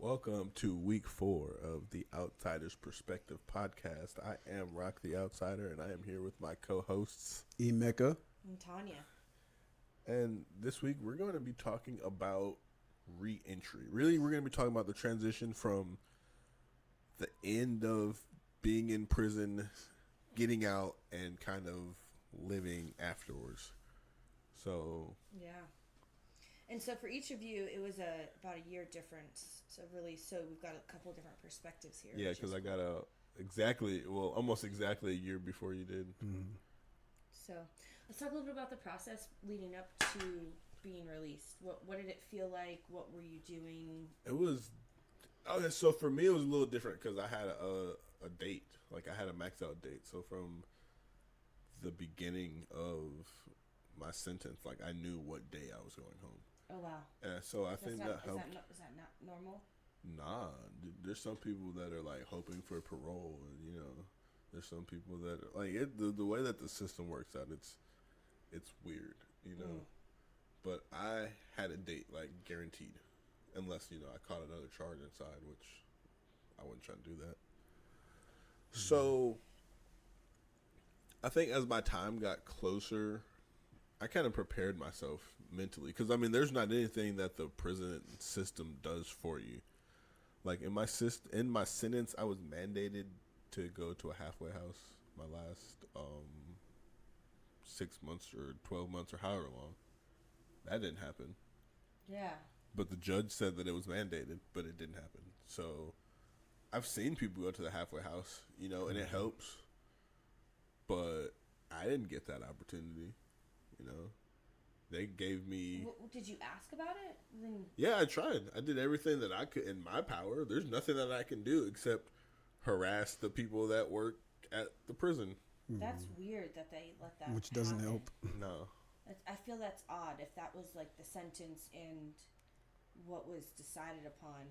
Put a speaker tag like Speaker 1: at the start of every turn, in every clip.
Speaker 1: Welcome to week 4 of the Outsider's Perspective podcast. I am Rock the Outsider, and I am here with my co-hosts,
Speaker 2: Emeka
Speaker 3: and Tanya.
Speaker 1: And this week, we're going to be talking about re-entry. Really, we're going to be talking about the transition from the end of being in prison, getting out, and kind of living afterwards. So...
Speaker 3: yeah. And so for each of you, it was about a year difference. So we've got a couple different perspectives here.
Speaker 1: Yeah, because I got almost exactly a year before you did.
Speaker 2: Mm-hmm.
Speaker 3: So let's talk a little bit about the process leading up to being released. What did it feel like? What were you doing?
Speaker 1: It was... Okay, so for me, it was a little different because I had a date. Like, I had a max out date. So from the beginning of my sentence, like, I knew what day I was going home.
Speaker 3: Oh, wow.
Speaker 1: And so I think that helped.
Speaker 3: Is that not normal?
Speaker 1: Nah, there's some people that are, like, hoping for parole. And, there's some people that are, like, the way that the system works out, it's weird, But I had a date, like, guaranteed. Unless, I caught another charge inside, which I wasn't trying to do that. So, I think as my time got closer, I kind of prepared myself mentally. Because, there's not anything that the prison system does for you. Like, in my sentence, I was mandated to go to a halfway house my last 6 months or 12 months or however long. That didn't happen.
Speaker 3: Yeah.
Speaker 1: But the judge said that it was mandated, but it didn't happen. So I've seen people go to the halfway house, and it helps. But I didn't get that opportunity, They gave me...
Speaker 3: Did you ask about it?
Speaker 1: Yeah, I tried. I did everything that I could in my power. There's nothing that I can do except harass the people that work at the prison.
Speaker 3: That's weird that they let that
Speaker 2: Which doesn't
Speaker 3: happen.
Speaker 2: help.
Speaker 1: No.
Speaker 3: I feel that's odd. If that was like the sentence and what was decided upon,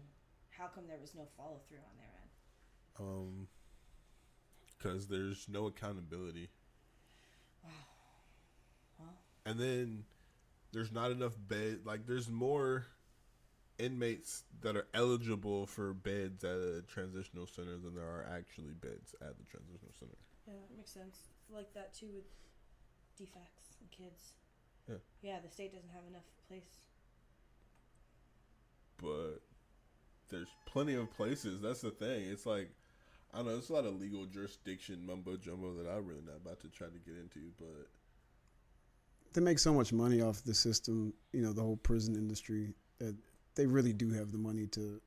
Speaker 3: how come there was no follow through on their end?
Speaker 1: Because there's no accountability.
Speaker 3: Wow. Well.
Speaker 1: And then there's not enough bed. Like, there's more inmates that are eligible for beds at a transitional center than there are actually beds at the transitional center.
Speaker 3: Yeah, that makes sense. Like that too with defects and kids.
Speaker 1: Yeah.
Speaker 3: Yeah, the state doesn't have enough place.
Speaker 1: But there's plenty of places. That's the thing. It's like, I don't know, it's a lot of legal jurisdiction mumbo jumbo that I'm really not about to try to get into, but
Speaker 2: They make so much money off the system, the whole prison industry, that they really do have the money to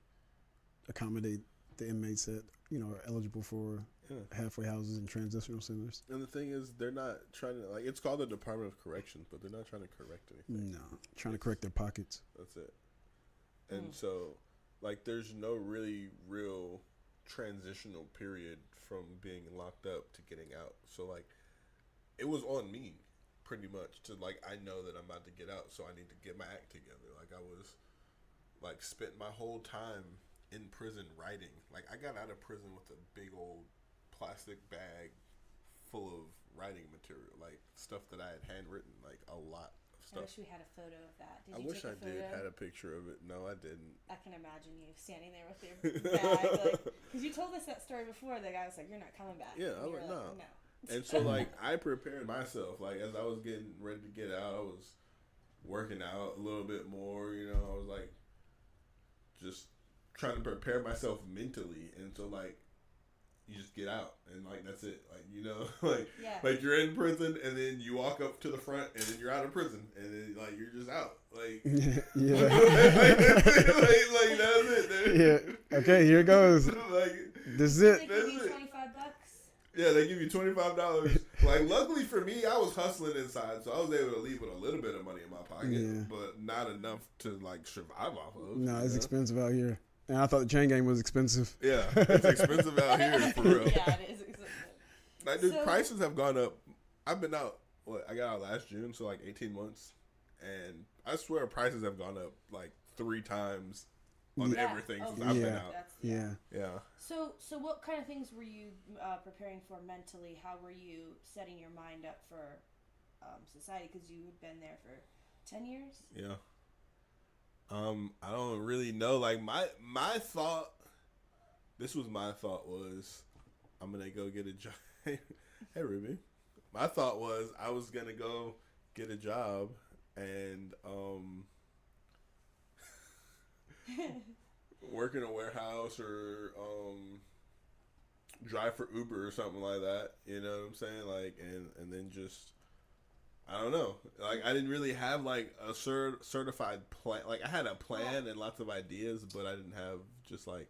Speaker 2: accommodate the inmates that, are eligible for halfway houses and transitional centers.
Speaker 1: And the thing is, they're not trying to, like, it's called the Department of Corrections, but they're not trying to correct anything.
Speaker 2: No, trying to correct their pockets.
Speaker 1: That's it. And so, like, there's no really real transitional period from being locked up to getting out. So, like, it was on me, pretty much, to, like, I know that I'm about to get out, so I need to get my act together. Like, I was, like, spent my whole time in prison writing. Like, I got out of prison with a big old plastic bag full of writing material, like, stuff that I had handwritten, like, a lot of stuff.
Speaker 3: I wish we had a photo of that.
Speaker 1: I wish I did had a picture of it. No, I didn't.
Speaker 3: I can imagine you standing there with your bag, because you told us that story before. The guy was like, "You're not coming back."
Speaker 1: Yeah, I was like, no.
Speaker 3: No.
Speaker 1: And so, like, I prepared myself. Like, as I was getting ready to get out, I was working out a little bit more. I was, like, just trying to prepare myself mentally. And so, like, you just get out. And, like, that's it. Like, like,
Speaker 3: yeah.
Speaker 1: like, you're in prison, and then you walk up to the front, and then you're out of prison. And then, like, you're just out. Like,
Speaker 2: yeah.
Speaker 1: like, that's it.
Speaker 2: Yeah. Okay, here goes.
Speaker 1: Like,
Speaker 2: this is it.
Speaker 3: They give you $25.
Speaker 1: Yeah, they give you $25. Like, luckily for me, I was hustling inside, so I was able to leave with a little bit of money in my pocket, but not enough to, like, survive off of.
Speaker 2: No, it's expensive out here. And I thought the chain gang was expensive.
Speaker 1: Yeah, it's expensive out here, for real.
Speaker 3: Yeah, it is expensive.
Speaker 1: Like, dude, prices have gone up. I've been out, I got out last June, so, like, 18 months. And I swear prices have gone up, like, 3 times on everything since I've been out.
Speaker 2: Yeah.
Speaker 3: So what kind of things were you preparing for mentally? How were you setting your mind up for society? Because you had been there for 10 years?
Speaker 1: Yeah. I don't really know. Like my thought, this was my thought was, I'm gonna go get a job. Hey Ruby, my thought was I was gonna go get a job and work in a warehouse or drive for Uber or something like that. You know what I'm saying? Like and then just I don't know. Like I didn't really have like a certified plan. Like I had a plan and lots of ideas, but I didn't have just like.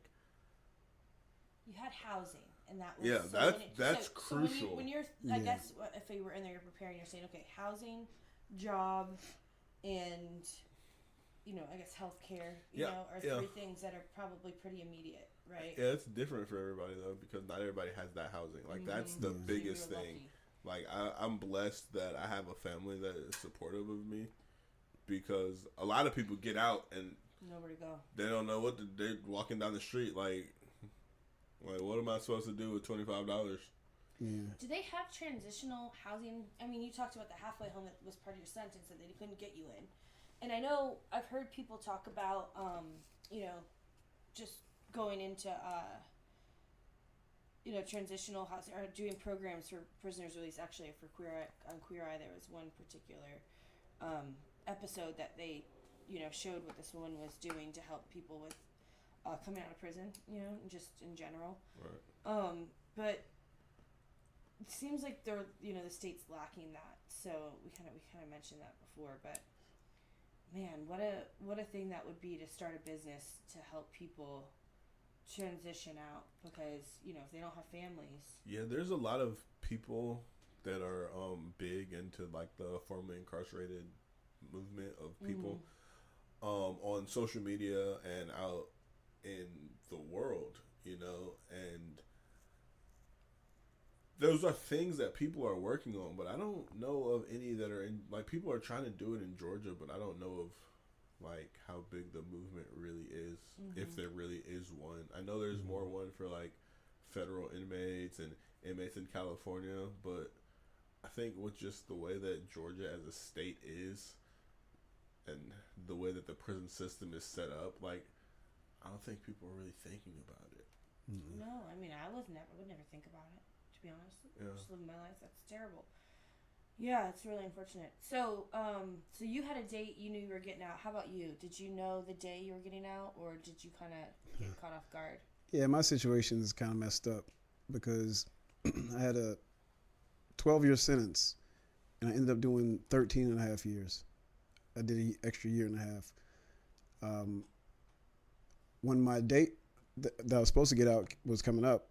Speaker 3: You had housing, and that was
Speaker 1: that's crucial.
Speaker 3: So when you're I guess if you were in there, you're preparing. You're saying, okay, housing, job, and I guess healthcare. You know, are three things that are probably pretty immediate, right?
Speaker 1: Yeah, it's different for everybody though because not everybody has that housing. Like that's the biggest thing. Like I'm blessed that I have a family that is supportive of me because a lot of people get out and
Speaker 3: nowhere to go.
Speaker 1: They don't know what they're walking down the street like what am I supposed to do with $25?
Speaker 2: Yeah.
Speaker 3: Do they have transitional housing? I mean, you talked about the halfway home that was part of your sentence that they couldn't get you in, and I know I've heard people talk about just going into transitional housing or doing programs for prisoners released. Actually, for Queer Eye, there was one particular episode that they, showed what this woman was doing to help people with coming out of prison, just in general.
Speaker 1: Right.
Speaker 3: But it seems like the state's lacking that. So we kind of mentioned that before, but man, what a thing that would be to start a business to help people transition out because if they don't have families.
Speaker 1: Yeah, there's a lot of people that are big into like the formerly incarcerated movement of people on social media and out in the world, and those are things that people are working on, but I don't know of any that are in like people are trying to do it in Georgia, but I don't know of like how big the movement really is, if there really is one. I know there's more one for like federal inmates and inmates in California, but I think with just the way that Georgia as a state is and the way that the prison system is set up, like I don't think people are really thinking about it.
Speaker 3: No, I mean I would never think about it, to be honest. Just living my life. That's terrible. Yeah, it's really unfortunate. So, so you had a date. You knew you were getting out. How about you? Did you know the day you were getting out, or did you kind of get caught off guard?
Speaker 2: Yeah, my situation is kind of messed up because I had a 12-year sentence, and I ended up doing 13 and a half years. I did an extra year and a half. When my date that I was supposed to get out was coming up,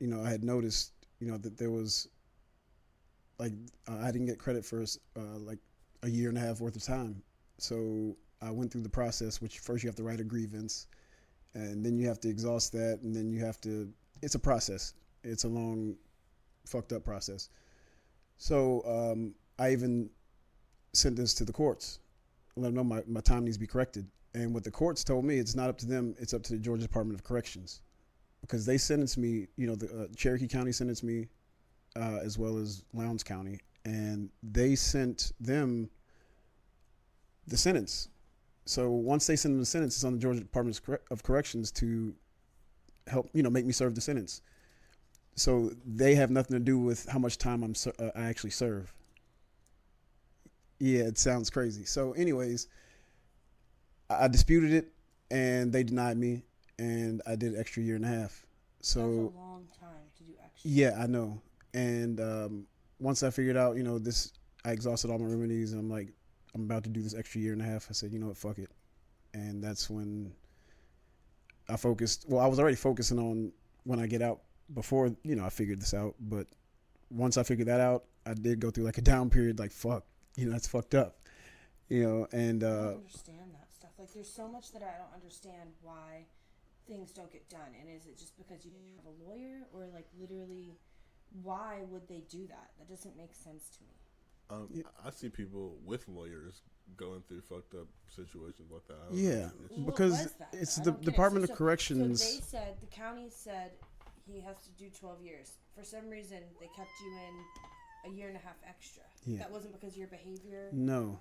Speaker 2: I had noticed, that there was like I didn't get credit for like a year and a half worth of time. So I went through the process, which first you have to write a grievance, and then you have to exhaust that, and then you have to. It's a process. It's a long, fucked up process. So I even sent this to the courts, let them know my time needs to be corrected. And what the courts told me, it's not up to them. It's up to the Georgia Department of Corrections, because they sentenced me. The Cherokee County sentenced me. As well as Lowndes County, and they sent them the sentence. So once they send them the sentence, it's on the Georgia Department of Corrections to help, make me serve the sentence. So they have nothing to do with how much time I actually serve. Yeah, it sounds crazy. So anyways, I disputed it, and they denied me, and I did an extra year and a half. So
Speaker 3: that's a long time to do extra.
Speaker 2: Yeah, I know. And once I figured out, I exhausted all my remedies, and I'm like, I'm about to do this extra year and a half. I said, you know what, fuck it. And that's when I focused. Well, I was already focusing on when I get out before, I figured this out. But once I figured that out, I did go through like a down period, like, fuck, that's fucked up. And
Speaker 3: I don't understand that stuff. Like, there's so much that I don't understand why things don't get done. And is it just because you didn't have a lawyer, or like literally... why would they do that? That doesn't make sense to me.
Speaker 1: I see people with lawyers going through fucked up situations like that.
Speaker 2: Yeah, because it's the Department of Corrections.
Speaker 3: So they said, the county said he has to do 12 years. For some reason, they kept you in a year and a half extra.
Speaker 2: Yeah.
Speaker 3: That wasn't because of your behavior?
Speaker 2: No.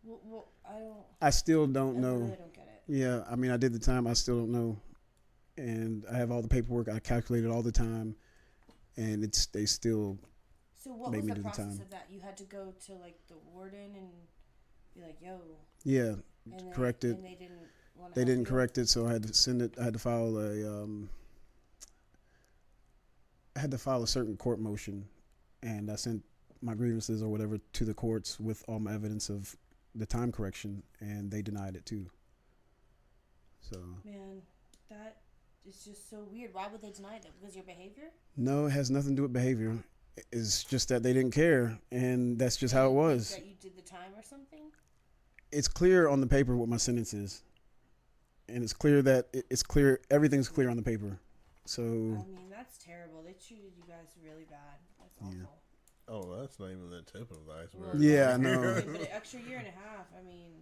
Speaker 3: Well, I don't.
Speaker 2: I still don't
Speaker 3: I
Speaker 2: know.
Speaker 3: really don't get it.
Speaker 2: Yeah, I mean, I did the time. I still don't know, and I have all the paperwork. I calculated all the time, and they still
Speaker 3: So what
Speaker 2: made
Speaker 3: was
Speaker 2: me
Speaker 3: the
Speaker 2: do the
Speaker 3: process
Speaker 2: time.
Speaker 3: of that? You had to go to like the warden and be like, "Yo,"
Speaker 2: Yeah,
Speaker 3: and
Speaker 2: correct it.
Speaker 3: and they didn't want to.
Speaker 2: They didn't correct it, so I had to send it. I had to file a certain court motion, and I sent my grievances or whatever to the courts with all my evidence of the time correction, and they denied it too. So
Speaker 3: Man, that is just so weird. Why would they deny it? Because your behavior?
Speaker 2: no, it has nothing to do with behavior. It's just that they didn't care, and that's just how it was.
Speaker 3: That you did the time or something?
Speaker 2: It's clear on the paper what my sentence is, and it's clear that it's clear. Everything's clear on the paper. So
Speaker 3: I mean, that's terrible. They treated you guys really bad. That's awful.
Speaker 1: Oh, that's not even the tip of the iceberg.
Speaker 3: Well,
Speaker 2: yeah, I know.
Speaker 3: But an extra year and a half. I mean,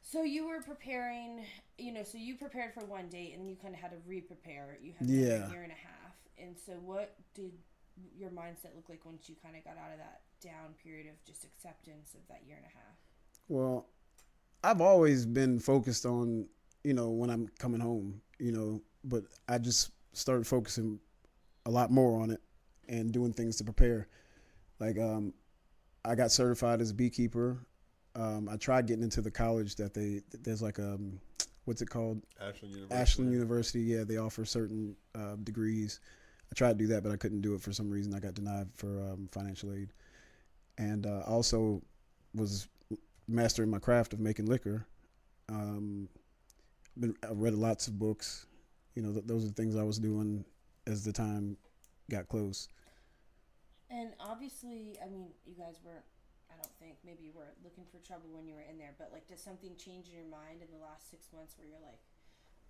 Speaker 3: so you were preparing. So you prepared for one date, and then you kind of had to re-prepare. You had a year and a half. And so, what did your mindset look like once you kind of got out of that down period of just acceptance of that year and a half?
Speaker 2: Well, I've always been focused on, when I'm coming home, but I just started focusing a lot more on it and doing things to prepare. Like, I got certified as a beekeeper. I tried getting into the college there's like what's it called? Ashland University. Yeah, they offer certain degrees. I tried to do that, but I couldn't do it for some reason. I got denied for financial aid. And I also was mastering my craft of making liquor. I read lots of books. Those are the things I was doing as the time got close.
Speaker 3: And obviously, I mean, you guys weren't, I don't think, maybe you weren't looking for trouble when you were in there, but like, did something change in your mind in the last 6 months where you're like,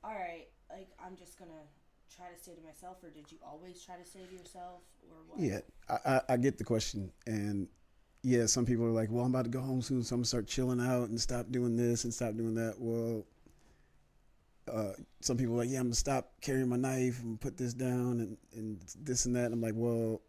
Speaker 3: all right, like, I'm just going to try to stay to myself, or did you always try to stay to yourself, or what?
Speaker 2: Yeah, I get the question. And yeah, some people are like, well, I'm about to go home soon, so I'm going to start chilling out and stop doing this and stop doing that. Well, some people are like, yeah, I'm going to stop carrying my knife and put this down and this and that. And I'm like, well,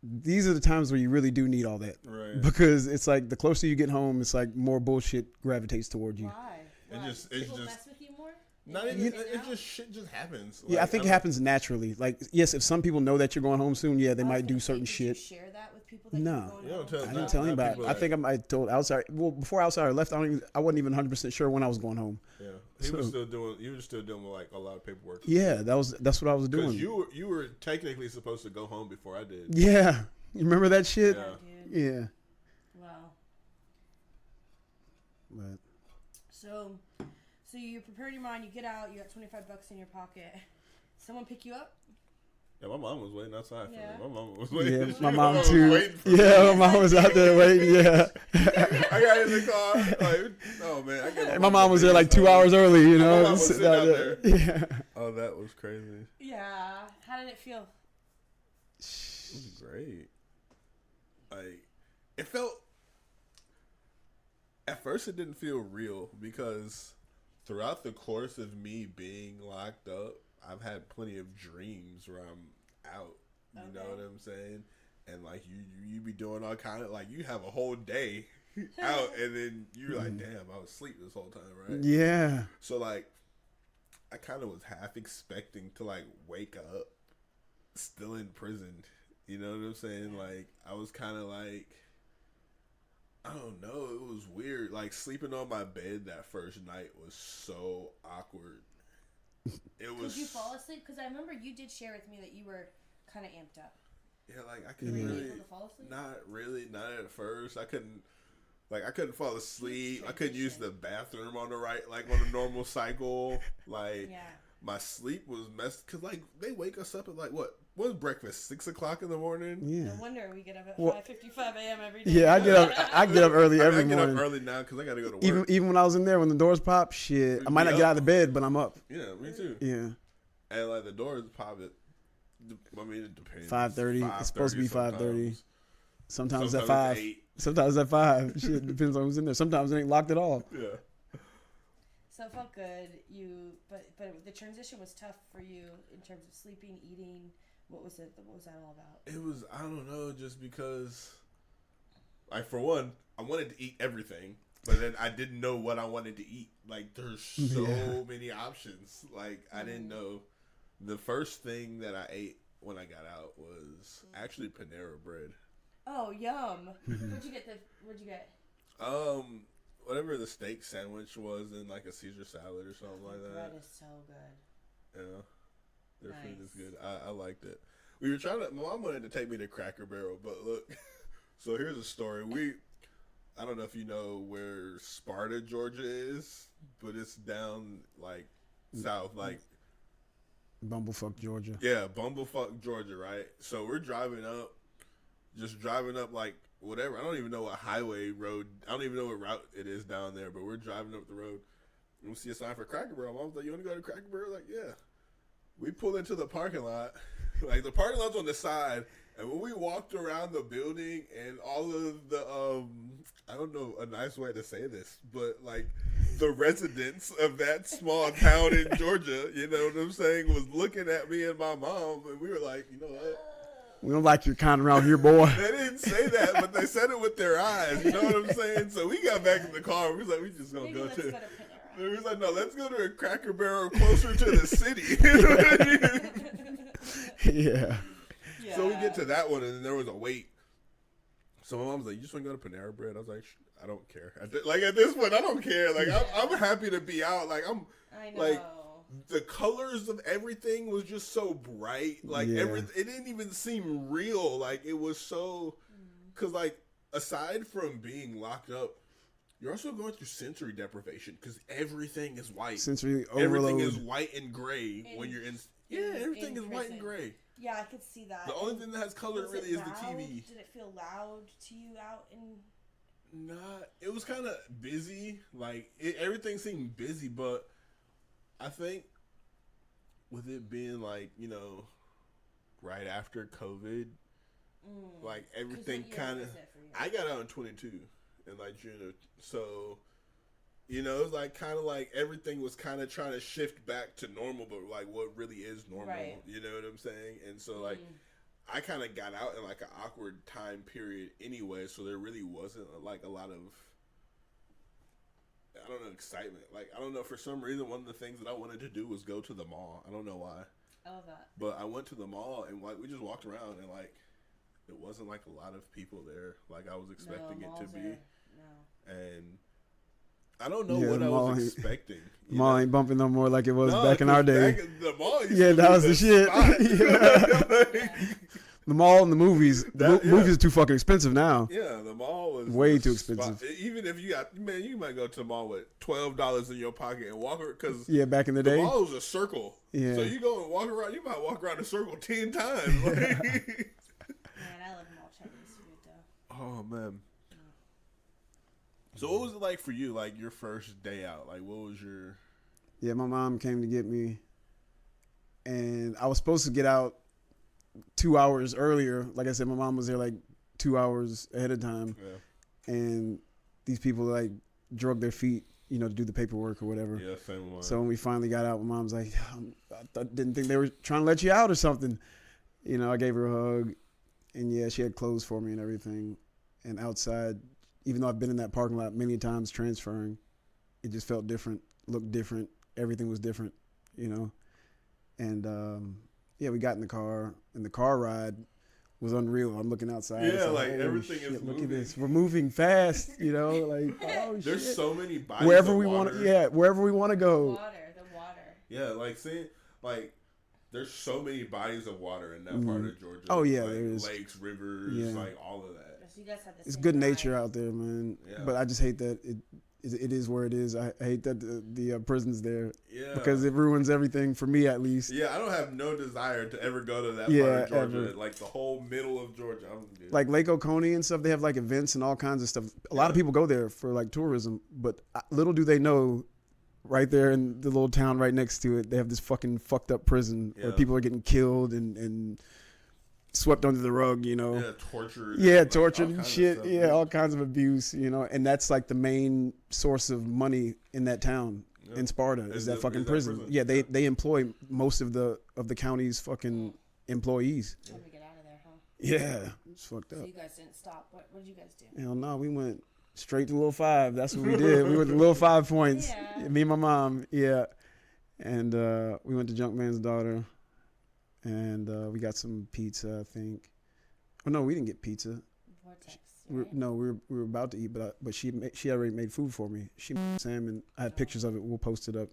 Speaker 2: these are the times where you really do need all that.
Speaker 1: Right.
Speaker 2: Because it's like the closer you get home, it's like more bullshit gravitates toward you.
Speaker 3: Why?
Speaker 1: It's
Speaker 3: People
Speaker 1: just
Speaker 3: mess with you more?
Speaker 1: not even, it just shit just happens.
Speaker 2: Yeah, I think it happens naturally. Like, yes, if some people know that you're going home soon, yeah, they might do certain
Speaker 3: Did
Speaker 2: shit.
Speaker 3: you share that with people that
Speaker 2: No.
Speaker 3: you were going
Speaker 1: You don't
Speaker 3: home?
Speaker 1: tell
Speaker 2: I didn't tell anybody. I think I told Outsider. Well, before Outsider left, I wasn't even 100% sure when I was going home.
Speaker 1: Yeah, you were still doing like a lot of paperwork.
Speaker 2: Yeah, that's what I was doing.
Speaker 1: Because you were technically supposed to go home before I did.
Speaker 2: Yeah, you remember that shit?
Speaker 1: Yeah.
Speaker 2: Yeah.
Speaker 3: Wow.
Speaker 2: But
Speaker 3: So you prepared your mind, you get out, you got $25 in your pocket. Someone pick you up?
Speaker 1: Yeah, my mom was waiting outside for
Speaker 3: Yeah.
Speaker 1: me. My mom was waiting.
Speaker 2: yeah, my mom
Speaker 1: was
Speaker 2: too.
Speaker 1: waiting for me.
Speaker 2: Yeah, my mom was out there waiting. Yeah.
Speaker 1: I got in the car. Like, oh man, I got
Speaker 2: My mom was there like 2 hours early.
Speaker 1: My mom was
Speaker 2: sitting
Speaker 1: sitting
Speaker 2: out
Speaker 1: out
Speaker 2: there. Yeah.
Speaker 1: Oh, that was crazy.
Speaker 3: Yeah. How did it feel?
Speaker 1: It was great. Like, it felt. At first, it didn't feel real because throughout the course of me being locked up, I've had plenty of dreams where I'm out. You know what I'm saying? And like you be doing all kind of like you have a whole day out, and then you're like, damn, I was asleep this whole time, right?
Speaker 2: Yeah.
Speaker 1: So like, I kind of was half expecting to like wake up still in prison. You know what I'm saying? Like, I was kind of like, I don't know. It was weird. Like, sleeping on my bed that first night was so awkward. It was.
Speaker 3: Did you fall asleep? Because I remember you did share with me that you were kind of amped up.
Speaker 1: Yeah, like I couldn't
Speaker 3: Were you
Speaker 1: really.
Speaker 3: able to fall asleep?
Speaker 1: Not really. Not at first. I couldn't. Like, I couldn't fall asleep. I couldn't use the bathroom on the right, like on a normal cycle. Like,
Speaker 3: Yeah.
Speaker 1: my sleep was messed. Cause like they wake us up at like what? What's breakfast? 6 o'clock in the morning.
Speaker 2: Yeah.
Speaker 3: No wonder we get up at
Speaker 2: Well,
Speaker 3: 5:55 a.m. every day.
Speaker 2: Yeah, I get up early every
Speaker 1: I get
Speaker 2: morning.
Speaker 1: up early now because I gotta go to work.
Speaker 2: Even when I was in there, when the doors pop, shit, I might not get out of the bed, but I'm up.
Speaker 1: Yeah, me too.
Speaker 2: Yeah.
Speaker 1: And like the doors pop at, I mean, it depends.
Speaker 2: 5:30. It's supposed to be 5:30. Sometimes at
Speaker 1: it's
Speaker 2: 5.
Speaker 1: 8.
Speaker 2: Sometimes at 5. Shit depends on who's in there. Sometimes it ain't locked at all.
Speaker 1: Yeah.
Speaker 3: So it felt good. But the transition was tough for you in terms of sleeping, eating. What was it? What was that all about?
Speaker 1: It was, I don't know, just because, like for one, I wanted to eat everything, but then I didn't know what I wanted to eat. Like there's so many options. Like I didn't know. The first thing that I ate when I got out was actually Panera bread.
Speaker 3: Oh, yum! Where'd you get?
Speaker 1: Whatever the steak sandwich was in like a Caesar salad or something like that.
Speaker 3: Bread is so good.
Speaker 1: Yeah, their food is good. I liked it. We were trying to. My mom wanted to take me to Cracker Barrel, but look. So here's a story. I don't know if you know where Sparta, Georgia is, but it's down like south, like
Speaker 2: Bumblefuck, Georgia.
Speaker 1: Yeah, Bumblefuck, Georgia, right? So we're driving up like whatever. I don't even know what highway road. I don't even know what route it is down there, but we're driving up the road and we see a sign for Cracker Barrel. Mom's like, "You want to go to Cracker Barrel?" Like, yeah. We pull into the parking lot. Like the parking lot's on the side. And when we walked around the building and all of the, I don't know a nice way to say this, but like the residents of that small town in Georgia, you know what I'm saying, was looking at me and my mom, and we were like, you know what?
Speaker 2: We don't like your kind around here, boy.
Speaker 1: They didn't say that, but they said it with their eyes, you know what I'm saying? So we got back in the car, and we was like, we just gonna go to we was like, no, let's go to a Cracker Barrel closer to the city. You know what I mean?
Speaker 2: Yeah.
Speaker 1: So we get to that one, and then there was a wait. So my mom's like, "You just want to go to Panera Bread?" I was like, "I don't care." At this point, I don't care. Like I'm happy to be out. Like
Speaker 3: I know.
Speaker 1: like the colors of everything was just so bright. Like it didn't even seem real. Like it was so, because like aside from being locked up, you're also going through sensory deprivation because everything is white.
Speaker 2: Sensory overload.
Speaker 1: Everything is white and gray when you're in. Yeah, everything is white and gray.
Speaker 3: Yeah, I could see that.
Speaker 1: The only thing that has color really is the TV.
Speaker 3: Did it feel loud to you out in?
Speaker 1: Nah, it was kind of busy. Like everything seemed busy, but I think with it being like, you know, right after COVID, like everything kind of. I got out in 22 in like June, so. You know, it was like kind of like everything was kind of trying to shift back to normal, but like what really is normal, right. You know what I'm saying? And so like I kind of got out in like an awkward time period anyway, so there really wasn't like a lot of, I don't know, excitement. Like, I don't know, for some reason, one of the things that I wanted to do was go to the mall. I don't know why.
Speaker 3: I love that.
Speaker 1: But I went to the mall and like we just walked around and like it wasn't like a lot of people there like I was expecting it to be. And I don't know what I was expecting.
Speaker 2: The mall ain't bumping no more like it was back in our day.
Speaker 1: The mall
Speaker 2: that was the shit. The mall and the movies. Movies are too fucking expensive now.
Speaker 1: Yeah, the mall was
Speaker 2: way too expensive.
Speaker 1: Even if you got, man, you might go to the mall with $12 in your pocket and walk around, because
Speaker 2: back in the day,
Speaker 1: the mall was a circle. Yeah. So you go and walk around, you might walk around the circle 10 times. Like.
Speaker 3: Man, I love mall Chinese food though.
Speaker 1: Oh man. So what was it like for you, like your first day out? Like what was your...
Speaker 2: Yeah, my mom came to get me, and I was supposed to get out 2 hours earlier. Like I said, my mom was there like 2 hours ahead of time. Yeah. And these people like drug their feet, you know, to do the paperwork or whatever.
Speaker 1: Yeah, same one.
Speaker 2: So when we finally got out, my mom's like, I didn't think they were trying to let you out or something. You know, I gave her a hug, and yeah, she had clothes for me and everything. And outside, even though I've been in that parking lot many times transferring, it just felt different, looked different. Everything was different, you know. And we got in the car, and the car ride was unreal. I'm looking outside.
Speaker 1: Yeah, like everything is moving.
Speaker 2: Look at this. We're moving fast, you know. Like, oh shit.
Speaker 1: There's so many bodies
Speaker 2: wherever
Speaker 1: of
Speaker 2: we
Speaker 1: water.
Speaker 2: Wherever we want to go.
Speaker 3: The water.
Speaker 1: Yeah, like seeing, like, there's so many bodies of water in that part of Georgia.
Speaker 2: Oh yeah,
Speaker 1: like,
Speaker 2: there's
Speaker 1: lakes, rivers, like all of that.
Speaker 3: So you guys have the
Speaker 2: it's
Speaker 3: same
Speaker 2: good
Speaker 3: vibe.
Speaker 2: nature out there, man. Yeah. But I just hate that it is where it is. I hate that the prison's there. Yeah. Because it ruins everything for me, at least.
Speaker 1: Yeah, I don't have no desire to ever go to that part of Georgia. Ever. Like the whole middle of Georgia.
Speaker 2: Like Lake Oconee and stuff, they have like events and all kinds of stuff. A lot of people go there for like tourism, but little do they know, right there in the little town right next to it, they have this fucking fucked up prison where people are getting killed and swept under the rug, you know.
Speaker 1: Yeah, tortured.
Speaker 2: Yeah,
Speaker 1: like,
Speaker 2: tortured and shit. Stuff, yeah, all kinds of abuse, you know. And that's like the main source of money in that town, in Sparta, is that fucking prison. Yeah, they employ most of the county's fucking employees.
Speaker 3: How do we get out of there, huh?
Speaker 2: Yeah, it's fucked
Speaker 3: So
Speaker 2: up.
Speaker 3: you guys didn't stop. What did you guys do?
Speaker 2: Hell no, we went straight to Little Five. That's what we did. We went to Little 5 Points.
Speaker 3: Yeah.
Speaker 2: Me and my mom. Yeah, and we went to Junkman's Daughter, and we got some pizza. I think. Oh no, we didn't get pizza.
Speaker 3: Vortex. Right?
Speaker 2: We were about to eat, but she already made food for me. She made salmon. I had pictures of it. We'll post it up.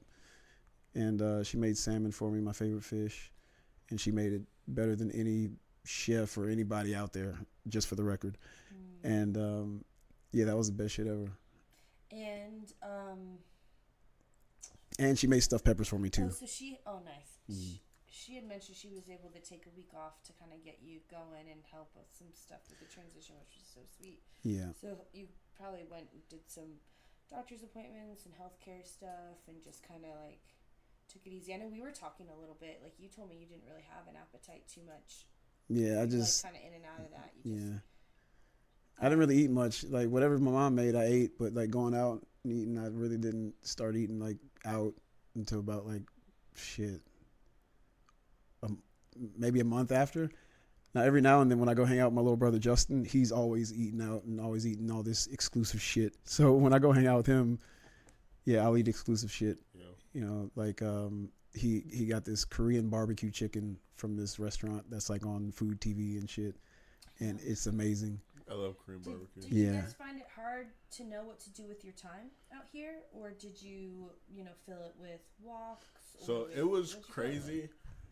Speaker 2: And she made salmon for me, my favorite fish, and she made it better than any chef or anybody out there, just for the record. And yeah, that was the best shit ever. And she made stuffed peppers for me too.
Speaker 3: Oh nice. She had mentioned she was able to take a week off to kind of get you going and help with some stuff with the transition, which was so sweet.
Speaker 2: Yeah.
Speaker 3: So you probably went and did some doctor's appointments and healthcare stuff and just kind of like took it easy. I know we were talking a little bit. Like you told me you didn't really have an appetite too much.
Speaker 2: Yeah, I just
Speaker 3: like kind of in and out of that.
Speaker 2: I didn't really eat much. Like whatever my mom made, I ate. But like going out and eating, I really didn't start eating like out until about like maybe a month after. Now every now and then when I go hang out with my little brother Justin, he's always eating out and always eating all this exclusive shit. So when I go hang out with him, yeah, I'll eat exclusive shit. Yeah. You know, like he got this Korean barbecue chicken from this restaurant that's like on food TV and shit, and it's amazing.
Speaker 1: I love Korean barbecue.
Speaker 3: Did you guys find it hard to know what to do with your time out here, or did you fill it with walks?
Speaker 1: So it was crazy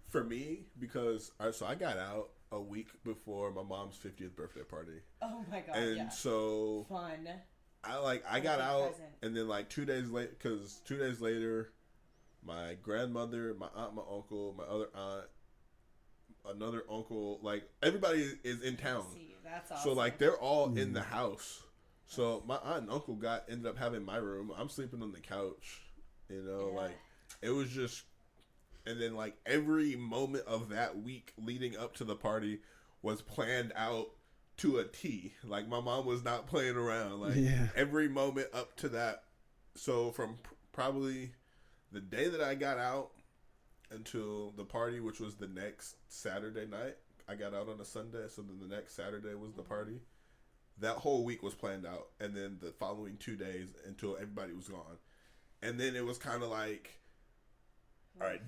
Speaker 1: for me because I got out a week before my mom's 50th birthday party.
Speaker 3: Oh my god!
Speaker 1: And so
Speaker 3: fun.
Speaker 1: I got out, and then like 2 days late, because 2 days later, my grandmother, my aunt, my uncle, my other aunt, another uncle, like everybody is in town.
Speaker 3: That's awesome.
Speaker 1: So like they're all in the house. So my aunt and uncle ended up having my room. I'm sleeping on the couch. Like it was just, and then like every moment of that week leading up to the party was planned out to a T. Like my mom was not playing around. Like every moment up to that. So from probably the day that I got out until the party, which was the next Saturday night. I got out on a Sunday, so then the next Saturday was the party. That whole week was planned out, and then the following 2 days until everybody was gone. And then it was kind of like, all right,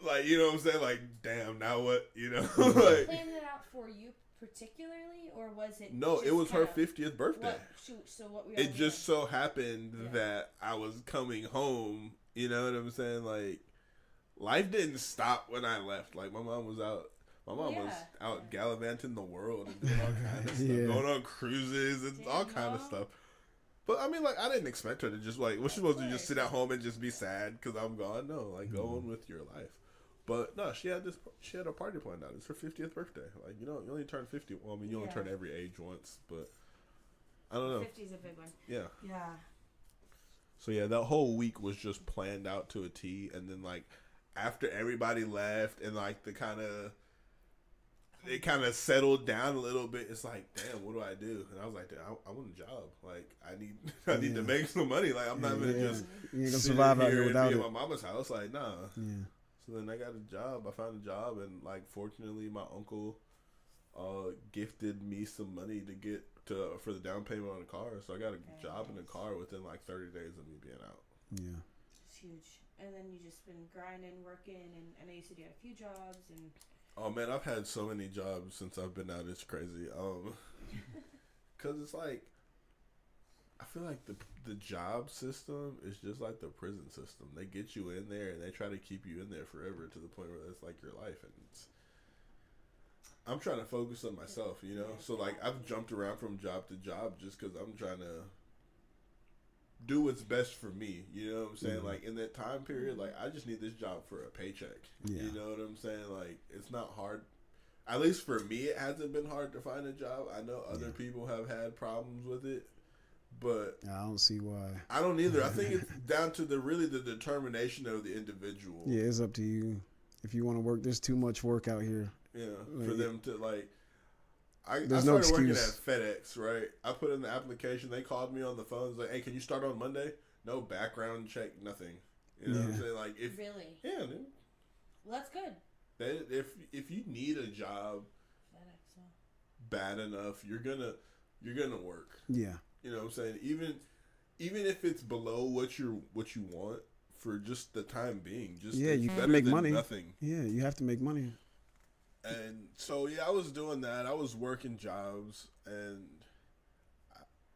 Speaker 1: like, you know what I'm saying? Like, damn, now what? Like,
Speaker 3: planned it out for you particularly, or was it?
Speaker 1: No, it was her 50th birthday.
Speaker 3: So what we
Speaker 1: it just so happened that I was coming home. You know what I'm saying? Like, life didn't stop when I left. Like, my mom was out. My mom was out gallivanting the world and doing all kinds of stuff, going on cruises and all kind of stuff. But I mean, like, I didn't expect her to just like, was she supposed to just sit at home and just be sad because I'm gone? No, like, go on with your life. But no, she had a party planned out. It's her 50th birthday. Like, you only turn 50. Well, I mean, you only turn every age once, but I don't know.
Speaker 3: 50 is a big one.
Speaker 1: Yeah.
Speaker 3: Yeah.
Speaker 1: So yeah, that whole week was just planned out to a T, and then like after everybody left and like it kind of settled down a little bit. It's like, damn, what do I do? And I was like, damn, I want a job. Like, I need to make some money. Like, I'm not gonna just
Speaker 2: you ain't gonna survive out here without
Speaker 1: be
Speaker 2: it.
Speaker 1: at my mama's house. Like, nah.
Speaker 2: Yeah.
Speaker 1: So then I got a job. I found a job, and like, fortunately, my uncle gifted me some money to get for the down payment on a car. So I got a job in a car within like 30 days of me being out.
Speaker 2: Yeah.
Speaker 3: It's huge. And then you just been grinding, working, and I know you said you had a few jobs and.
Speaker 1: Oh man, I've had so many jobs since I've been out. It's crazy. Cause it's like, I feel like the job system is just like the prison system. They get you in there and they try to keep you in there forever to the point where it's like your life. And I'm trying to focus on myself, So like I've jumped around from job to job just cause I'm trying to do what's best for me, you know what I'm saying? Like in that time period, like I just need this job for a paycheck. You know what I'm saying? Like it's not hard. At least for me, it hasn't been hard to find a job. I know other people have had problems with it, but
Speaker 2: I don't see why.
Speaker 1: I don't either. I think it's down to the determination of the individual.
Speaker 2: Yeah, it's up to you. If you want to work, there's too much work out here.
Speaker 1: Yeah, for them to like. I
Speaker 2: There's
Speaker 1: started
Speaker 2: no
Speaker 1: working at
Speaker 2: excuse.
Speaker 1: FedEx, right? I put in the application. They called me on the phone. It's like, hey, can you start on Monday? No background check, nothing. You know what I'm saying? Like, if
Speaker 3: really,
Speaker 1: yeah, dude.
Speaker 3: Well, that's good.
Speaker 1: If you need a job,
Speaker 3: FedEx,
Speaker 1: bad enough, you're gonna work.
Speaker 2: Yeah.
Speaker 1: You know what I'm saying? Even if it's below what you want for just the time being, just
Speaker 2: Yeah,
Speaker 1: it's
Speaker 2: you
Speaker 1: better
Speaker 2: make
Speaker 1: than
Speaker 2: money.
Speaker 1: nothing.
Speaker 2: Yeah, you have to make money.
Speaker 1: And so I was doing that. I was working jobs, and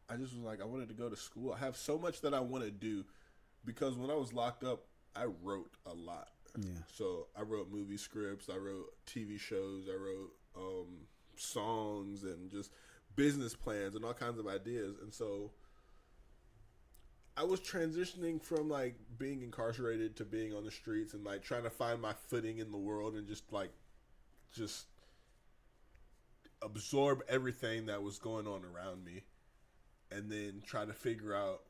Speaker 1: I just was like, I wanted to go to school. I have so much that I want to do, because when I was locked up, I wrote a lot.
Speaker 2: Yeah.
Speaker 1: So I wrote movie scripts, I wrote TV shows, I wrote songs, and just business plans and all kinds of ideas. And so I was transitioning from like being incarcerated to being on the streets, and like trying to find my footing in the world, and just absorb everything that was going on around me, and then try to figure out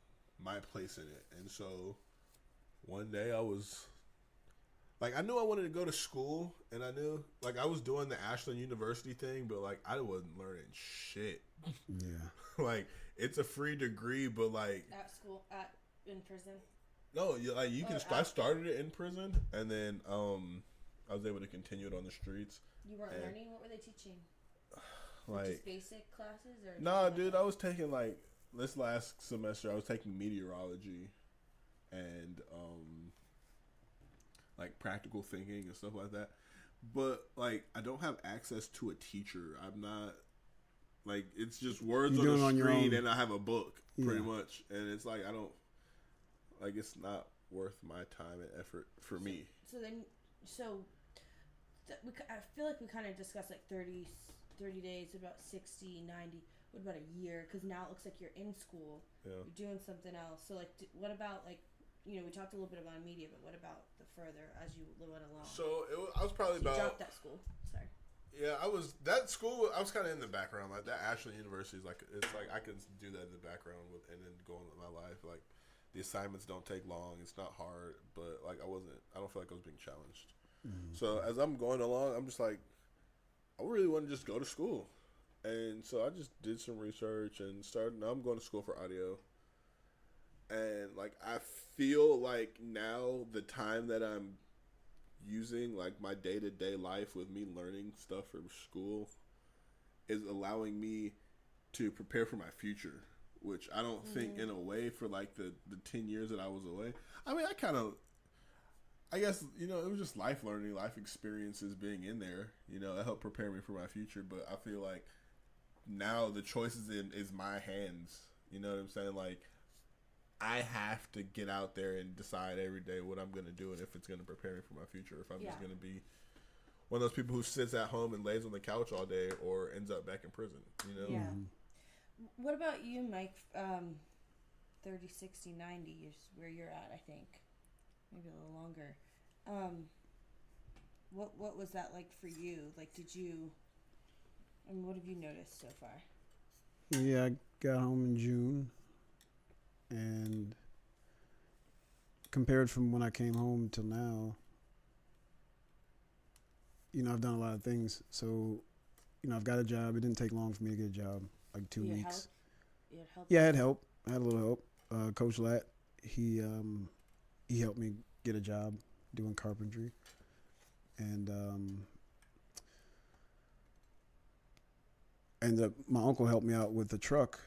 Speaker 1: my place in it. And so one day I was like, I knew I wanted to go to school, and I knew like I was doing the Ashland University thing, but like I wasn't learning shit.
Speaker 2: Yeah.
Speaker 1: Like, it's a free degree, but like
Speaker 3: At school, in prison.
Speaker 1: no, you can. I started it in prison, and then I was able to continue it on the streets.
Speaker 3: You weren't learning. What were they teaching?
Speaker 1: Like
Speaker 3: just basic classes, or
Speaker 1: nah, dude. I was taking like this last semester. I was taking meteorology, and like practical thinking and stuff like that. But like, I don't have access to a teacher. I'm not like, it's just words on the screen, and I have a book pretty much, and it's like I don't like, it's not worth my time and effort for me.
Speaker 3: I feel like we kind of discussed like 30 days, about 60, 90. What about a year? Because now it looks like you're in school. Yeah. You're doing something else. So like, what about like, we talked a little bit about media, but what about the further as you went along?
Speaker 1: So I was probably about.
Speaker 3: You dropped that school. Sorry.
Speaker 1: Yeah, that school. I was kind of in the background. Like that Ashland University is like, it's like I can do that in the background and then go on with my life. Like the assignments don't take long. It's not hard, but like I don't feel like I was being challenged. Mm-hmm. So as I'm going along, I'm just like, I really want to just go to school, and so I just did some research and started. Now I'm going to school for audio. And like, I feel like now the time that I'm using, like my day-to-day life with me learning stuff from school, is allowing me to prepare for my future, which I don't think in a way for like the 10 years that I was away. I mean, I guess, it was just life learning, life experiences being in there, it helped prepare me for my future. But I feel like now the choice is my hands. You know what I'm saying? Like, I have to get out there and decide every day what I'm going to do, and if it's going to prepare me for my future, if I'm just going to be one of those people who sits at home and lays on the couch all day, or ends up back in prison,
Speaker 3: Yeah. What about you, Mike? 30, 60, 90 is where you're at, I think. Maybe a little longer. What was that like for you? Like, what have you noticed so far?
Speaker 2: Yeah, I got home in June. And compared from when I came home till now, I've done a lot of things. So, I've got a job. It didn't take long for me to get a job, like 2 weeks.
Speaker 3: You had help?
Speaker 2: Yeah, I had help. I had a little help. Coach Lat, he helped me get a job doing carpentry. And my uncle helped me out with the truck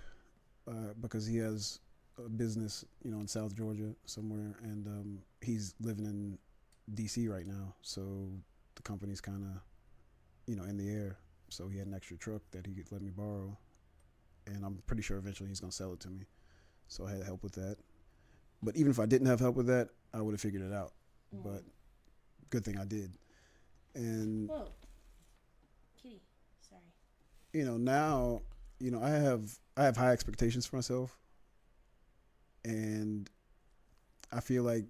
Speaker 2: because he has a business, in South Georgia somewhere, and he's living in DC right now, so the company's kind of, in the air. So he had an extra truck that he could let me borrow, and I'm pretty sure eventually he's gonna sell it to me. So I had help with that. But even if I didn't have help with that, I would have figured it out. But good thing I did. And
Speaker 3: whoa, kitty, sorry.
Speaker 2: Now, I have high expectations for myself. And I feel like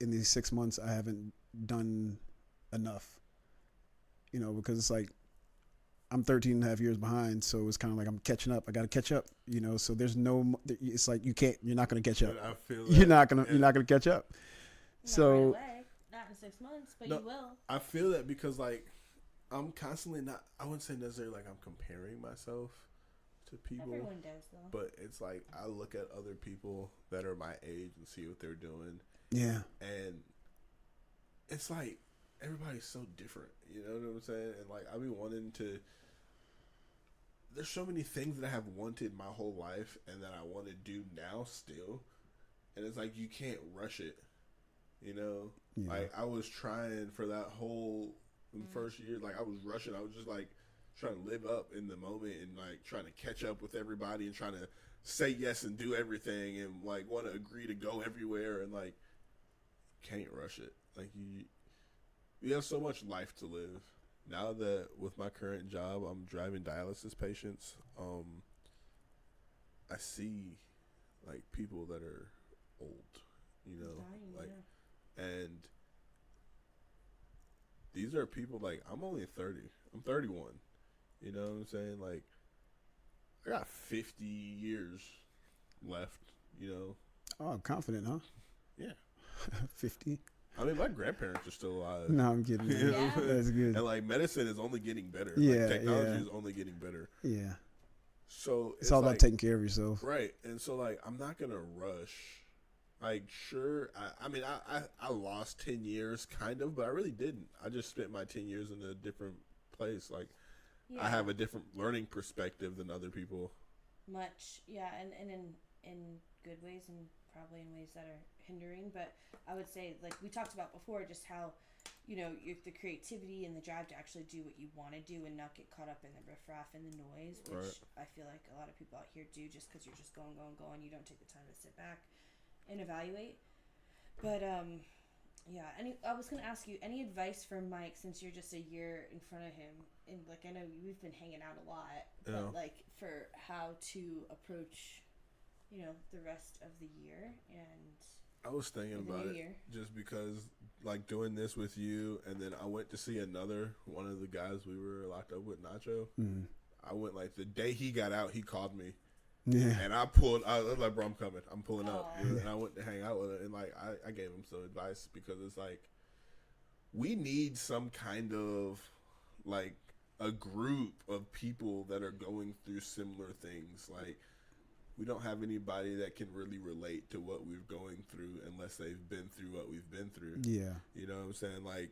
Speaker 2: in these 6 months, I haven't done enough, because it's like I'm 13 and a half years behind. So it's kind of like I'm catching up. I got to catch up, so there's it's like you're not going to catch up.
Speaker 1: I feel
Speaker 2: you're not going to catch up.
Speaker 3: Not right away. Not in 6 months, but you will.
Speaker 1: I feel that because like I'm constantly I wouldn't say necessarily like I'm comparing myself to people.
Speaker 3: Everyone does, though.
Speaker 1: But it's like I look at other people that are my age and see what they're doing.
Speaker 2: Yeah.
Speaker 1: And it's like everybody's so different. You know what I'm saying? And like I be wanting to there's so many things that I have wanted my whole life and that I want to do now still, and it's like you can't rush it, you know.
Speaker 2: Yeah.
Speaker 1: Like I was trying for that whole first year, like I was rushing. I was just like trying to live up in the moment and like trying to catch up with everybody and trying to say yes and do everything and like want to agree to go everywhere and like can't rush it. Like you have so much life to live. Now that with my current job, I'm driving dialysis patients. I see like people that are old, you know,
Speaker 3: Dying,
Speaker 1: like,
Speaker 3: yeah.
Speaker 1: and these are people like I'm only 30. I'm 31. You know what I'm saying? Like I got 50 years left. You know.
Speaker 2: Oh, confident, huh?
Speaker 1: Yeah.
Speaker 2: 50.
Speaker 1: I mean, my grandparents are still alive.
Speaker 2: No, I'm kidding.
Speaker 1: You know?
Speaker 3: Yeah.
Speaker 2: That's good.
Speaker 1: And like medicine is only getting better.
Speaker 2: Yeah,
Speaker 1: Like, technology
Speaker 2: yeah.
Speaker 1: is only getting better.
Speaker 2: Yeah.
Speaker 1: So
Speaker 2: It's all
Speaker 1: like,
Speaker 2: about taking care of yourself.
Speaker 1: right. And so like I'm not gonna rush. Like sure, I mean I lost 10 years kind of, but I really didn't. I just spent my 10 years in a different place. Like
Speaker 3: Yeah.
Speaker 1: I have a different learning perspective than other people.
Speaker 3: Much, yeah, and in good ways and probably in ways that are hindering. But I would say, like we talked about before, just how, you know, the creativity and the drive to actually do what you want to do and not get caught up in the riffraff and the noise, which
Speaker 1: Right.
Speaker 3: I feel like a lot of people out here do just because you're just going. You don't take the time to sit back and evaluate. But yeah. I was gonna ask you any advice for Mike since you're just a year in front of him, and like I know we've been hanging out a lot, but
Speaker 1: Yeah.
Speaker 3: like for how to approach, you know, the rest of the year and
Speaker 1: I was thinking
Speaker 3: in the
Speaker 1: about
Speaker 3: new
Speaker 1: it
Speaker 3: year.
Speaker 1: just because, like, doing this with you, and then I went to see one of the guys we were locked up with, Nacho.
Speaker 2: Mm.
Speaker 1: I went, like, the day he got out, he called me.
Speaker 2: Yeah.
Speaker 1: And I was like, bro, I'm coming. I'm pulling up.
Speaker 3: Aw.
Speaker 1: And I went to hang out with him. And, like, I gave him some advice because it's like, we need some kind of, like, a group of people that are going through similar things. Like, we don't have anybody that can really relate to what we're going through unless they've been through what we've been through.
Speaker 2: Yeah.
Speaker 1: You know what I'm saying? Like,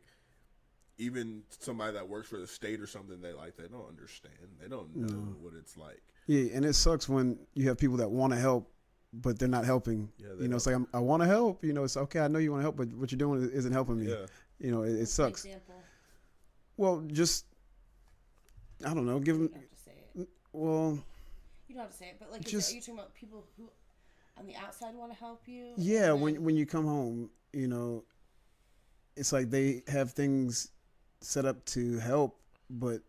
Speaker 1: even somebody that works for the state or something, they don't understand. They don't know what it's like.
Speaker 2: Yeah, and it sucks when you have people that want to help, but they're not helping.
Speaker 1: Yeah,
Speaker 2: You know, it's like I want to help. You know, it's okay. I know you want to help, but what you're doing isn't helping me.
Speaker 1: Yeah.
Speaker 2: You know, it
Speaker 3: What's an
Speaker 2: sucks.
Speaker 3: example?
Speaker 2: Well, just I don't know. Give
Speaker 3: You
Speaker 2: them.
Speaker 3: don't have to say it.
Speaker 2: Well,
Speaker 3: You don't have to say it, but like,
Speaker 2: Just-
Speaker 3: are you talking about people who on the outside want to help you?
Speaker 2: yeah.
Speaker 3: And then-
Speaker 2: When you come home, you know, it's like they have things set up to help, but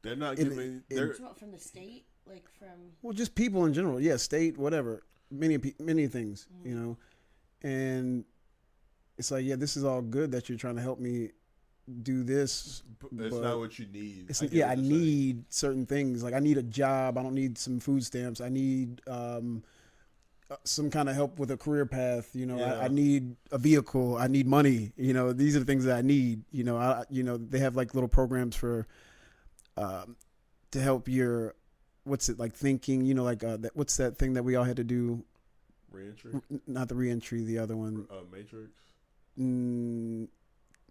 Speaker 1: They're not
Speaker 2: It-
Speaker 1: giving.
Speaker 2: it-
Speaker 1: they're,
Speaker 3: You want from the state, like from
Speaker 2: well, just people in general. Yeah, state, whatever. Many things, you know, and it's like, yeah, this is all good that you're trying to help me do this.
Speaker 1: it's
Speaker 2: but
Speaker 1: not what you need.
Speaker 2: It's,
Speaker 1: get
Speaker 2: yeah,
Speaker 1: what
Speaker 2: I
Speaker 1: you're saying.
Speaker 2: need certain things. Like I need a job. I don't need some food stamps. I need some kind of help with a career path. You know,
Speaker 1: Yeah.
Speaker 2: I need a vehicle. I need money. You know, these are the things that I need. You know, they have like little programs for to help your what's it like thinking. You know, like what's that thing that we all had to do?
Speaker 1: Reentry,
Speaker 2: Not the reentry. The other one.
Speaker 1: Matrix.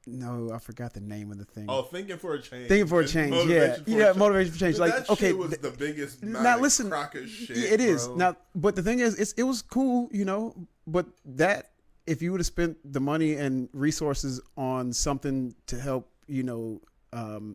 Speaker 2: No, I forgot the name of the thing.
Speaker 1: Oh, thinking for a change.
Speaker 2: Thinking for a
Speaker 1: It's
Speaker 2: change,
Speaker 1: motivation for a
Speaker 2: yeah,
Speaker 1: change.
Speaker 2: motivation for change.
Speaker 1: Dude,
Speaker 2: Like,
Speaker 1: that
Speaker 2: okay,
Speaker 1: shit was the biggest
Speaker 2: now listen,
Speaker 1: crock of shit.
Speaker 2: yeah, it is
Speaker 1: bro.
Speaker 2: now, but the thing is, it was cool, you know. But that if you would have spent the money and resources on something to help, you know,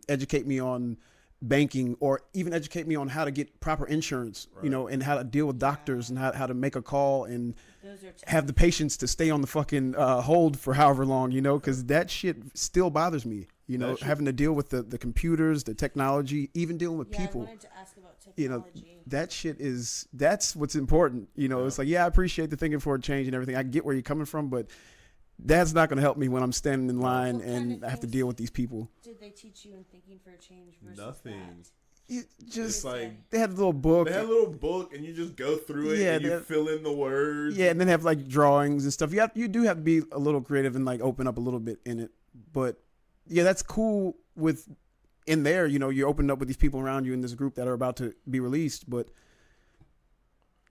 Speaker 2: educate me on banking or even educate me on how to get proper insurance, you know, and how to deal with doctors and how to make a call and
Speaker 3: those are
Speaker 2: have the patience to stay on the fucking hold for however long, you know, because that shit still bothers me, you know,
Speaker 1: That shit-
Speaker 2: having to deal with the computers, the technology, even dealing with
Speaker 3: yeah.
Speaker 2: people.
Speaker 3: I wanted to ask about
Speaker 2: You know,
Speaker 3: technology.
Speaker 2: that shit that's what's important. You know, it's like, yeah, I appreciate the thinking for a change and everything. I get where you're coming from, but that's not going to help me when I'm standing in line
Speaker 3: What kind
Speaker 2: and
Speaker 3: of
Speaker 2: I have to
Speaker 3: things
Speaker 2: deal with these people.
Speaker 3: Did they teach you in thinking for a change versus
Speaker 1: Nothing.
Speaker 3: that?
Speaker 2: It
Speaker 1: It's
Speaker 2: just
Speaker 1: like
Speaker 2: they had a little book.
Speaker 1: they had a little book, and you just go through it,
Speaker 2: Yeah,
Speaker 1: and you
Speaker 2: they-
Speaker 1: fill in the words.
Speaker 2: Yeah, and then have like drawings and stuff. You do have to be a little creative and like open up a little bit in it. But yeah, that's cool with in there, you know, you're opening up with these people around you in this group that are about to be released, but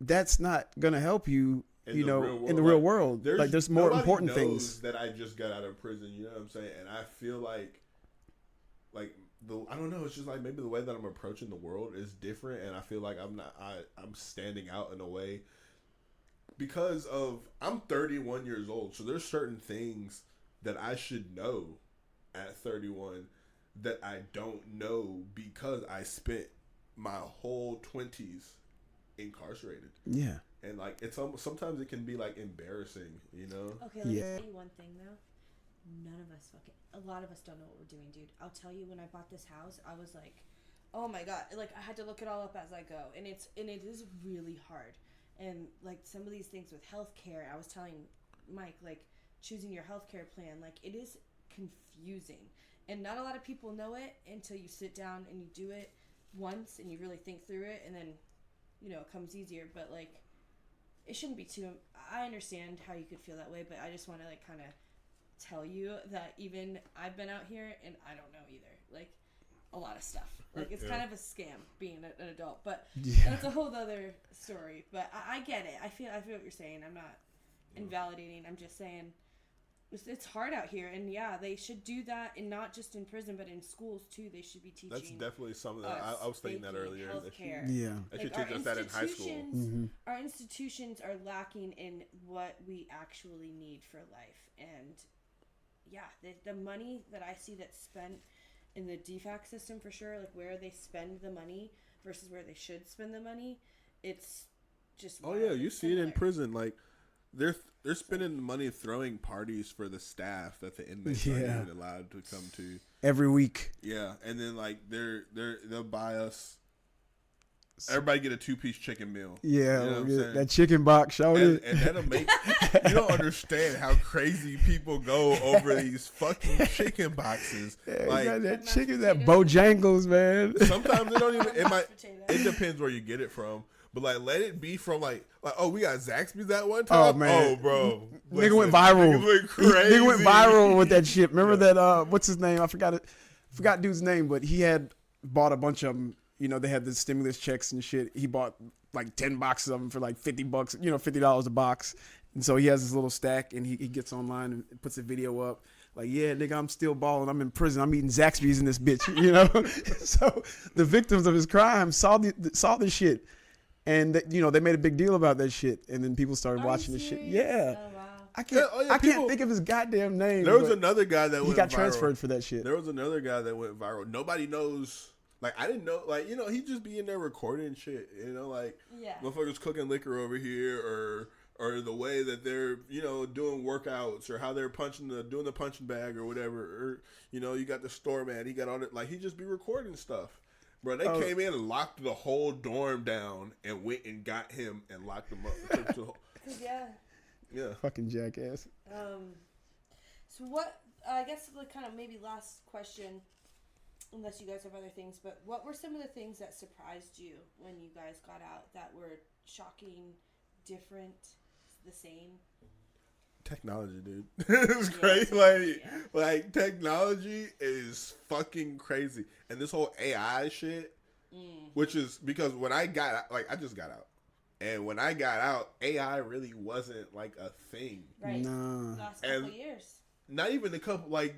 Speaker 2: that's not gonna help you,
Speaker 1: In
Speaker 2: you
Speaker 1: the
Speaker 2: know,
Speaker 1: real world.
Speaker 2: in the real
Speaker 1: Like,
Speaker 2: world. Like there's more
Speaker 1: nobody
Speaker 2: important
Speaker 1: knows
Speaker 2: things.
Speaker 1: that I just got out of prison. You know what I'm saying? And I feel like like I don't know. It's just like maybe the way that I'm approaching the world is different, and I feel like I'm standing out in a way because of I'm 31 years old. So there's certain things that I should know at 31 that I don't know because I spent my whole 20s incarcerated.
Speaker 2: Yeah.
Speaker 1: And like it's almost, sometimes it can be like embarrassing, you know?
Speaker 3: Okay, let me
Speaker 2: Yeah.
Speaker 3: tell you one thing though. None of us a lot of us don't know what we're doing, dude. I'll tell you, when I bought this house, I was like, oh my god, like I had to look it all up as I go, and it is really hard. And like some of these things with healthcare, I was telling Mike, like choosing your healthcare plan, like it is confusing, and not a lot of people know it until you sit down and you do it once and you really think through it, and then it comes easier. But like it shouldn't be too. I understand how you could feel that way, but I just want to like kind of tell you that even I've been out here and I don't know either. Like a lot of stuff. Like it's kind of a scam being an adult, but that's a whole other story. But I get it. I feel what you're saying. I'm not invalidating. I'm just saying it's hard out here, and yeah, they should do that, and not just in prison, but in schools too. They should be teaching.
Speaker 1: That's definitely something that I was thinking that earlier.
Speaker 3: Healthcare.
Speaker 1: They should teach us that in high school.
Speaker 2: Mm-hmm.
Speaker 3: Our institutions are lacking in what we actually need for life, and yeah, the money that I see that's spent in the DFAC system for sure, like where they spend the money versus where they should spend the money, it's just
Speaker 1: you see it in prison. Like they're spending the money throwing parties for the staff that the inmates aren't even allowed to come to
Speaker 2: every week.
Speaker 1: Yeah, and then like they'll buy us. Everybody get a 2-piece chicken meal.
Speaker 2: Yeah,
Speaker 1: you know what I'm saying?
Speaker 2: That chicken box, show it.
Speaker 1: And that'll make you don't understand how crazy people go over these fucking chicken boxes.
Speaker 2: Yeah,
Speaker 1: like
Speaker 2: that chicken, that Bojangles, man.
Speaker 1: Sometimes it don't even. It depends where you get it from. But like, let it be from like oh, we got Zaxby's that one time.
Speaker 2: Oh man,
Speaker 1: bro,
Speaker 2: nigga went viral.
Speaker 1: Nigga went crazy.
Speaker 2: Nigga went viral with that shit. Remember that? What's his name? I forgot it. Forgot dude's name, but he had bought a bunch of them. They had the stimulus checks and shit. He bought like 10 boxes of them for like $50, $50 a box. And so he has this little stack, and he gets online and puts a video up. Like, yeah, nigga, I'm still balling. I'm in prison. I'm eating Zaxby's in this bitch, So the victims of his crime saw this shit. And, they made a big deal about that shit. And then people started watching this shit. Yeah.
Speaker 3: Oh, wow.
Speaker 2: I can't think of his goddamn name.
Speaker 1: There was another guy that
Speaker 2: he got transferred for that shit.
Speaker 1: There was another guy that went viral. Nobody knows. Like, I didn't know, like, he'd just be in there recording shit, like, motherfuckers cooking liquor over here, or the way that they're, doing workouts, or how they're doing the punching bag, or whatever, or, you got the store man, he got all that, like, he'd just be recording stuff. Bro, they came in and locked the whole dorm down, and went and got him, and locked him up. Yeah.
Speaker 2: Fucking jackass.
Speaker 3: So what, I guess, the kind of maybe last question, unless you guys have other things, but what were some of the things that surprised you when you guys got out that were shocking, different, the same?
Speaker 1: Technology, dude. It's crazy. Like technology is fucking crazy. And this whole AI shit, which is because when I got out, I just got out. And when I got out, AI really wasn't like a thing.
Speaker 3: Right.
Speaker 2: No.
Speaker 3: Last couple years.
Speaker 1: Not even a couple, like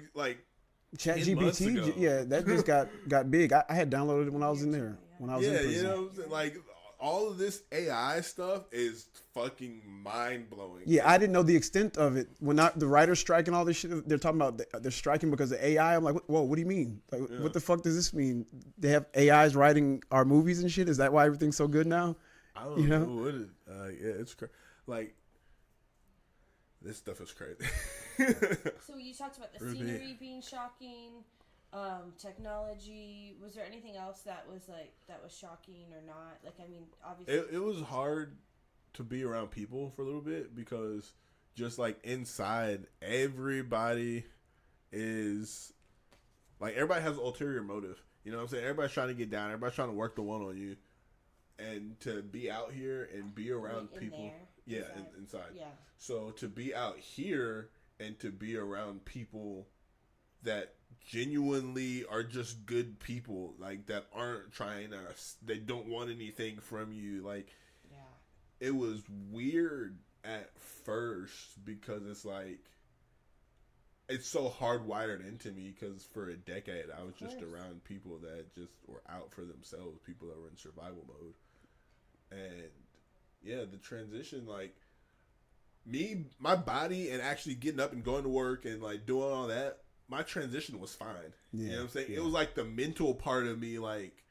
Speaker 2: ChatGPT, yeah, that just got big. I had downloaded it when I was in there. When I was in prison.
Speaker 1: You know what I'm saying? Like, all of this AI stuff is fucking mind-blowing.
Speaker 2: Yeah, I didn't know the extent of it. When the writers striking all this shit, they're talking about they're striking because of AI. I'm like, whoa, what do you mean? Like, what the fuck does this mean? They have AIs writing our movies and shit? Is that why everything's so good now?
Speaker 1: I don't know what it is. It's crazy. Like, this stuff is crazy.
Speaker 3: So you talked about the scenery being shocking, technology. Was there anything else that was shocking or not? Like, I mean, obviously
Speaker 1: it was hard to be around people for a little bit because just like inside, everybody is like everybody has an ulterior motive. You know what I'm saying? Everybody's trying to get down. Everybody's trying to work the one on you, and to be out here and be around people. Inside. Yeah. So to be out here and to be around people that genuinely are just good people, like that aren't trying to, they don't want anything from you. Like, it was weird at first because it's like, it's so hardwired into me because for a decade I was just
Speaker 3: course.
Speaker 1: around people that just were out for themselves, people that were in survival mode. And yeah, the transition, like me, my body, and actually getting up and going to work and like doing all that, my transition was fine.
Speaker 2: Yeah,
Speaker 1: you know what I'm saying?
Speaker 2: yeah.
Speaker 1: It was like the mental part of me, like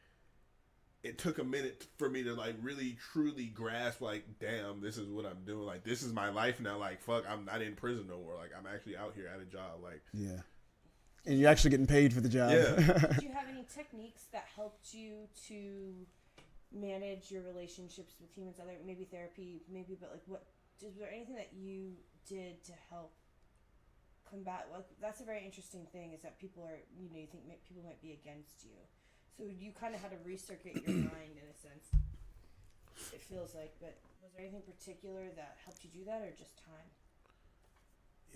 Speaker 1: it took a minute for me to like really truly grasp, like, damn, this is what I'm doing. Like, this is my life now. Like, fuck, I'm not in prison no more. Like, I'm actually out here at a job. Like,
Speaker 2: Yeah. And you're actually getting paid for the job.
Speaker 1: Yeah.
Speaker 3: Did you have any techniques that helped you to manage your relationships with humans? Other maybe therapy, maybe, but like, what? Was there anything that you did to help combat? Like, that's a very interesting thing. Is that people are, you know, you think people might be against you, so you kind of had to recircuit your mind in a sense. It feels like, but was there anything particular that helped you do that, or just time?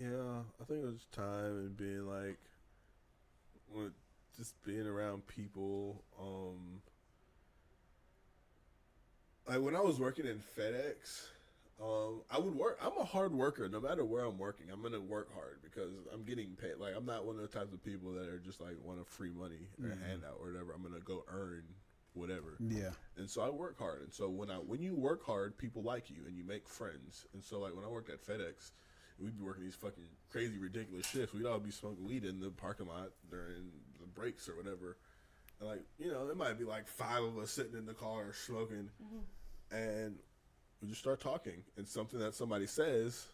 Speaker 1: yeah, I think it was time and being like, just being around people. Like when I was working in FedEx, I would work. I'm a hard worker. No matter where I'm working, I'm gonna work hard because I'm getting paid. Like I'm not one of the types of people that are just like want a free money or a handout or whatever. I'm gonna go earn whatever.
Speaker 2: Yeah.
Speaker 1: And so I work hard. And so when you work hard, people like you and you make friends. And so like when I worked at FedEx, we'd be working these fucking crazy ridiculous shifts. We'd all be smoking weed in the parking lot during the breaks or whatever. And like, you know, there might be like 5 of us sitting in the car smoking, and we just start talking. And something that somebody says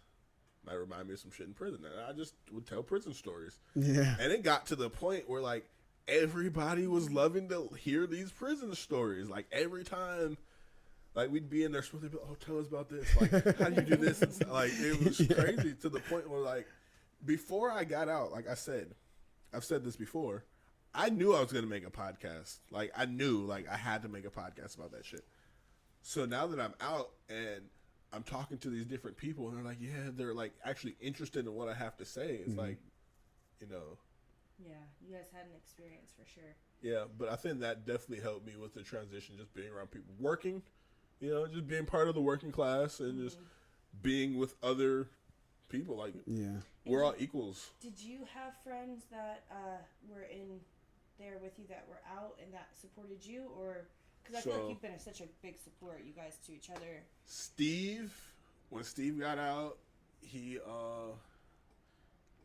Speaker 1: might remind me of some shit in prison. And I just would tell prison stories.
Speaker 2: Yeah.
Speaker 1: And it got to the point where like everybody was loving to hear these prison stories. Like every time, like we'd be in there, they'd be like, "Oh, tell us about this. Like, how do you do this?" And stuff. Like it was crazy to the point where like before I got out, like I said, I've said this before, I knew I was gonna make a podcast. Like I knew, like I had to make a podcast about that shit. So now that I'm out and I'm talking to these different people, and they're like, yeah, they're like actually interested in what I have to say. It's like, you know.
Speaker 3: Yeah, you guys had an experience for sure.
Speaker 1: Yeah, but I think that definitely helped me with the transition, just being around people working, you know, just being part of the working class and just being with other people. Like, we're all equals.
Speaker 3: Did you have friends that were in there with you that were out and that supported you? Or, because I feel like you've been such a big support, you guys, to each other.
Speaker 1: Steve, when Steve got out, he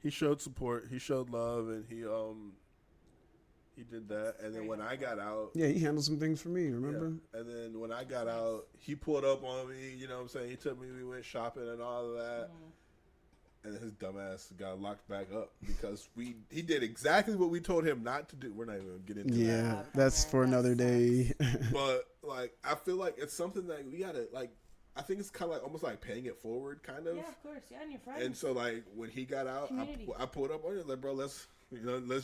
Speaker 1: showed support, he showed love, and he did that. And then when I got out,
Speaker 2: he handled some things for me, remember?
Speaker 1: Yeah. And then when I got out, he pulled up on me, you know what I'm saying? He took me, we went shopping and all of that. And his dumbass got locked back up because he did exactly what we told him not to do. We're not even going to get into that.
Speaker 2: Yeah, that's for another day.
Speaker 1: But, like, I feel like it's something that we got to, like, I think it's kind of like almost like paying it forward, kind of.
Speaker 3: Yeah, of course. Yeah, and your friends.
Speaker 1: And so, like, when he got out, I pulled up on him, like, bro, let's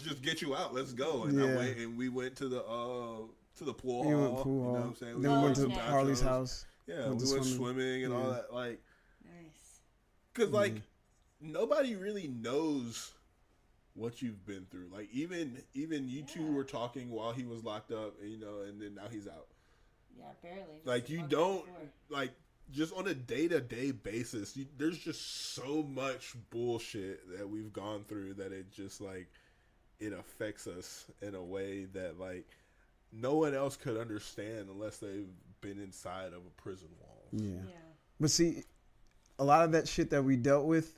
Speaker 1: just get you out. Let's go. And we went to the pool hall. You know what I'm saying?
Speaker 2: Then we went to Harley's house.
Speaker 1: Yeah, we went swimming and all that. Like,
Speaker 3: nice.
Speaker 1: Because, like, nobody really knows what you've been through. Like, even you two were talking while he was locked up, and, you know, and then now he's out.
Speaker 3: Yeah, barely.
Speaker 1: Like, you don't, like, just on a day-to-day basis, there's just so much bullshit that we've gone through that it just, like, it affects us in a way that, like, no one else could understand unless they've been inside of a prison wall.
Speaker 2: Yeah. But see, a lot of that shit that we dealt with,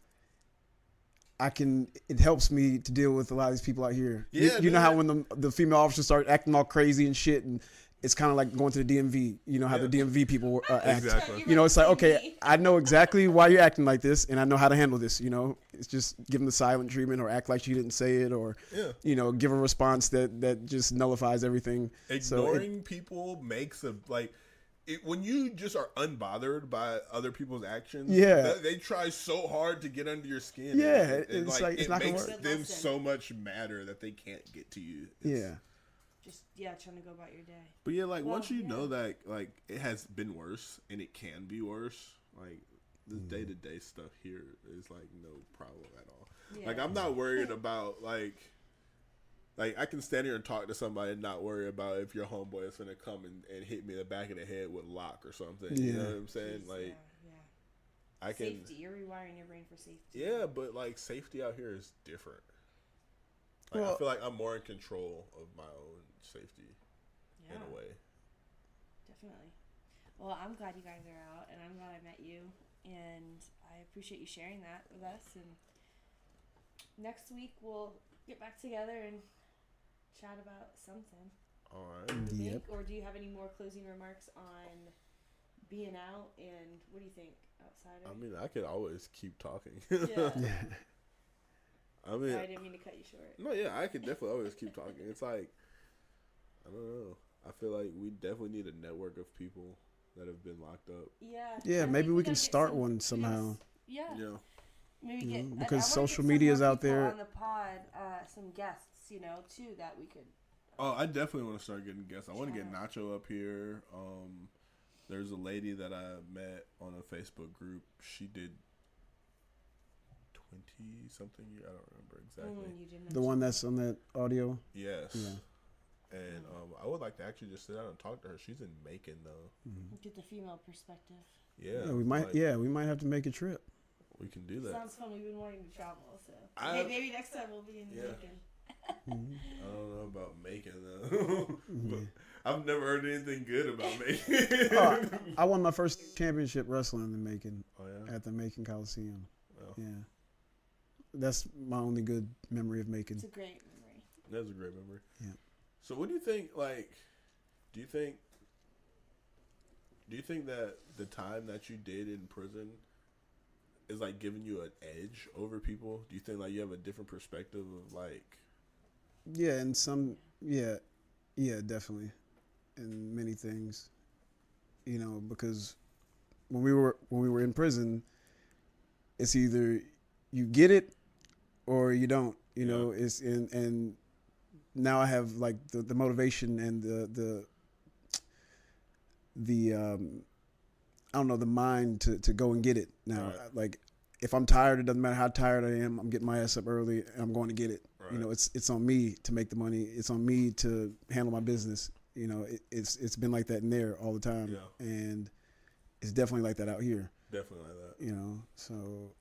Speaker 2: it helps me to deal with a lot of these people out here.
Speaker 1: Yeah,
Speaker 2: you know how when the female officers start acting all crazy and shit, and it's kind of like going to the DMV. You know how the DMV people act.
Speaker 1: Exactly.
Speaker 2: You know, it's like, okay, I know exactly why you're acting like this, and I know how to handle this. You know, it's just give them the silent treatment, or act like she didn't say it, or you know, give a response that just nullifies everything.
Speaker 1: Ignoring people makes when you just are unbothered by other people's actions, they try so hard to get under your skin.
Speaker 2: Yeah,
Speaker 1: and
Speaker 2: it's like it's not
Speaker 1: makes
Speaker 2: gonna work.
Speaker 1: them so much madder that they can't get to you.
Speaker 3: Just trying to go about your day.
Speaker 1: But like once you know that like it has been worse and it can be worse, like the day-to-day stuff here is like no problem at all. Yeah. Like I'm not worried about like I can stand here and talk to somebody and not worry about if your homeboy is gonna come and hit me in the back of the head with a lock or something. You know what I'm saying? Like I can.
Speaker 3: Safety. You're rewiring your brain for safety.
Speaker 1: Yeah, but like safety out here is different. Like, I feel like I'm more in control of my own safety in a way.
Speaker 3: Definitely. Well, I'm glad you guys are out, and I'm glad I met you, and I appreciate you sharing that with us. And next week we'll get back together and chat about something.
Speaker 1: All right.
Speaker 2: Yep.
Speaker 3: Or do you have any more closing remarks on being out, and what do you think, outsider?
Speaker 1: I mean, I could always keep talking.
Speaker 3: Yeah.
Speaker 1: I mean,
Speaker 3: Sorry, I didn't mean to cut you short.
Speaker 1: No, yeah, I could definitely always keep talking. It's like, I don't know. I feel like we definitely need a network of people that have been locked up.
Speaker 3: Yeah.
Speaker 2: Yeah, maybe we can start one somehow.
Speaker 3: Yeah.
Speaker 1: Yeah.
Speaker 3: Maybe
Speaker 2: You
Speaker 3: get
Speaker 2: know, because
Speaker 3: I wanna
Speaker 2: social
Speaker 3: get some
Speaker 2: media is
Speaker 3: more
Speaker 2: out
Speaker 3: people
Speaker 2: there.
Speaker 3: on the pod, some guests, too, that we could.
Speaker 1: Oh, I definitely want to start getting guests. I want to get
Speaker 3: Yeah.
Speaker 1: Nacho up here. There's a lady that I met on a Facebook group. She did 20-something years. I don't remember exactly.
Speaker 3: You did
Speaker 2: The one that's on that audio.
Speaker 1: Yes.
Speaker 2: Yeah.
Speaker 1: And I would like to actually just sit down and talk to her. She's in Macon though.
Speaker 3: Get the female perspective.
Speaker 1: Yeah.
Speaker 2: Yeah, we might. We might have to make a trip.
Speaker 1: We can do that.
Speaker 3: Sounds fun. We've been wanting to travel, so maybe next time we'll be in Macon.
Speaker 1: I don't know about Macon though. But I've never heard anything good about Macon.
Speaker 2: I won my first championship wrestling in Macon.
Speaker 1: Oh yeah.
Speaker 2: At the Macon Coliseum.
Speaker 1: Well,
Speaker 2: Yeah. That's my only good memory of Macon.
Speaker 3: It's a great memory.
Speaker 1: That's a great memory.
Speaker 2: Yeah.
Speaker 1: So what do you think? Like, do you think that the time that you did in prison is like giving you an edge over people? Do you think like you have a different perspective of like?
Speaker 2: Yeah, and some. Yeah, definitely, in many things. Because when we were in prison, it's either you get it or you don't. It's and now I have like the motivation and the I don't know, the mind to go and get it now.
Speaker 1: Right.
Speaker 2: Like if I'm tired, it doesn't matter how tired I am. I'm getting my ass up early and I'm going to get it.
Speaker 1: Right.
Speaker 2: It's on me to make the money. It's on me to handle my business. It's been like that in there all the time.
Speaker 1: Yeah.
Speaker 2: And it's definitely like that out here.
Speaker 1: Definitely like that.
Speaker 2: So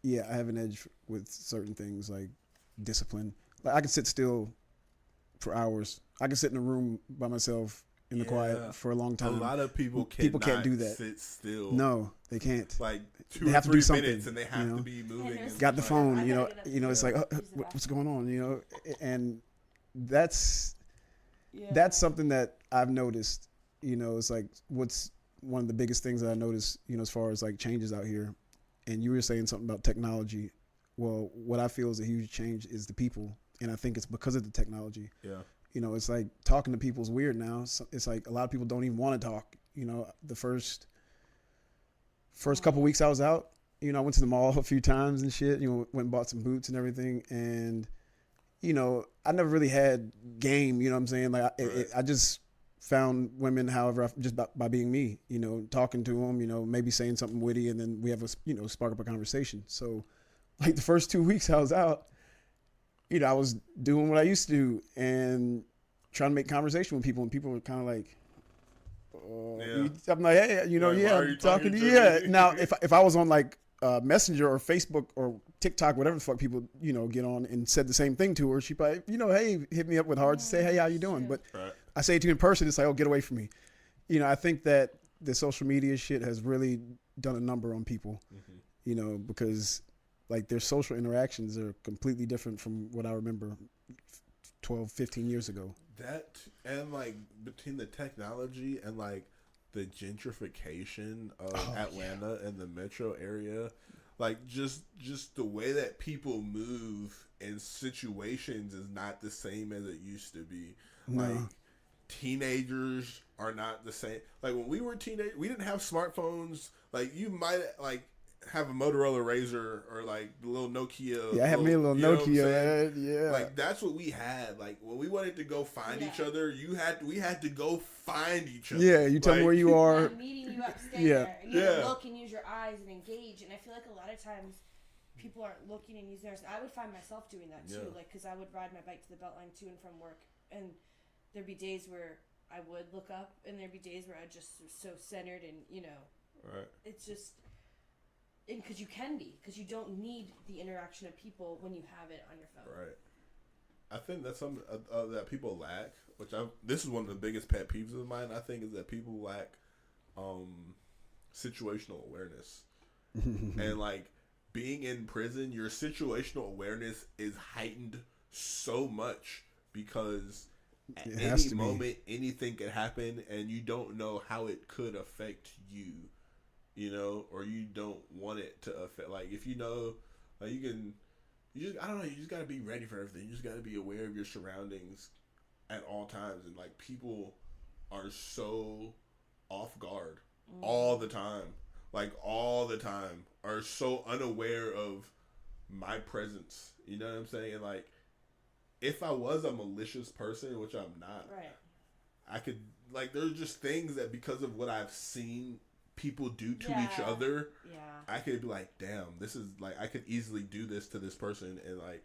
Speaker 2: yeah, I have an edge with certain things like discipline. Like I can sit still for hours. I can sit in a room by myself in the quiet for a long time.
Speaker 1: A lot of people
Speaker 2: can't do that.
Speaker 1: Sit still.
Speaker 2: No, they can't.
Speaker 1: Like
Speaker 2: they have to do something,
Speaker 1: minutes, and they have to be moving. And
Speaker 2: got the phone. It's like
Speaker 3: use the
Speaker 2: what's going on? And that's something that I've noticed. It's like what's one of the biggest things that I noticed. As far as like changes out here. And you were saying something about technology. Well, what I feel is a huge change is the people, and I think it's because of the technology.
Speaker 1: Yeah.
Speaker 2: It's like talking to people is weird now. So it's like a lot of people don't even want to talk. The first couple weeks I was out, I went to the mall a few times and shit. Went and bought some boots and everything, and I never really had game. You know what I'm saying? Like I just found women, however, just by being me. Talking to them. Maybe saying something witty, and then we have a spark up a conversation. So, like the first 2 weeks I was out. I was doing what I used to do and trying to make conversation with people, and people were kind of like, I'm like, hey, I'm talking to you. Yeah. Now, if I was on like Messenger or Facebook or TikTok, whatever the fuck people, get on and said the same thing to her, she probably, hey, hit me up with hard to say, hey, how you doing? But I say it to you in person, it's like, oh, get away from me. I think that the social media shit has really done a number on people, because like their social interactions are completely different from what I remember 12, 15 years ago.
Speaker 1: That and like between the technology and like the gentrification of Atlanta and the metro area, like just the way that people move in situations is not the same as it used to be.
Speaker 2: No.
Speaker 1: Like teenagers are not the same. Like when we were teenagers, we didn't have smartphones. Like you might like have a Motorola Razr or like the little Nokia.
Speaker 2: Yeah, I had me a little Nokia. Yeah,
Speaker 1: like that's what we had. Like when we wanted to go find each other, we had to go find each other.
Speaker 2: Yeah, you tell me where you are.
Speaker 3: I'm meeting you upstairs. There, and you look and use your eyes and engage. And I feel like a lot of times people aren't looking and using theirs. I would find myself doing that too. Like because I would ride my bike to the Beltline to and from work, and there'd be days where I would look up, and there'd be days where I just was so centered and right. It's just. because you can be, because you don't need the interaction of people when you have it on your phone.
Speaker 1: Right. I think that's something that people lack, this is one of the biggest pet peeves of mine, I think, is that people lack situational awareness. And, like, being in prison, your situational awareness is heightened so much because at any moment, anything could happen, and you don't know how it could affect you, you know, or you don't want it to affect. Like, if you know, like, I don't know, you just got to be ready for everything. You just got to be aware of your surroundings at all times. And, like, people are so off guard all the time. Like, all the time. Are so unaware of my presence. You know what I'm saying? And, like, if I was a malicious person, which I'm not,
Speaker 3: right,
Speaker 1: I could, like, there's just things that because of what I've seen people do to each other, I could be like, damn, this is, like, I could easily do this to this person, and, like,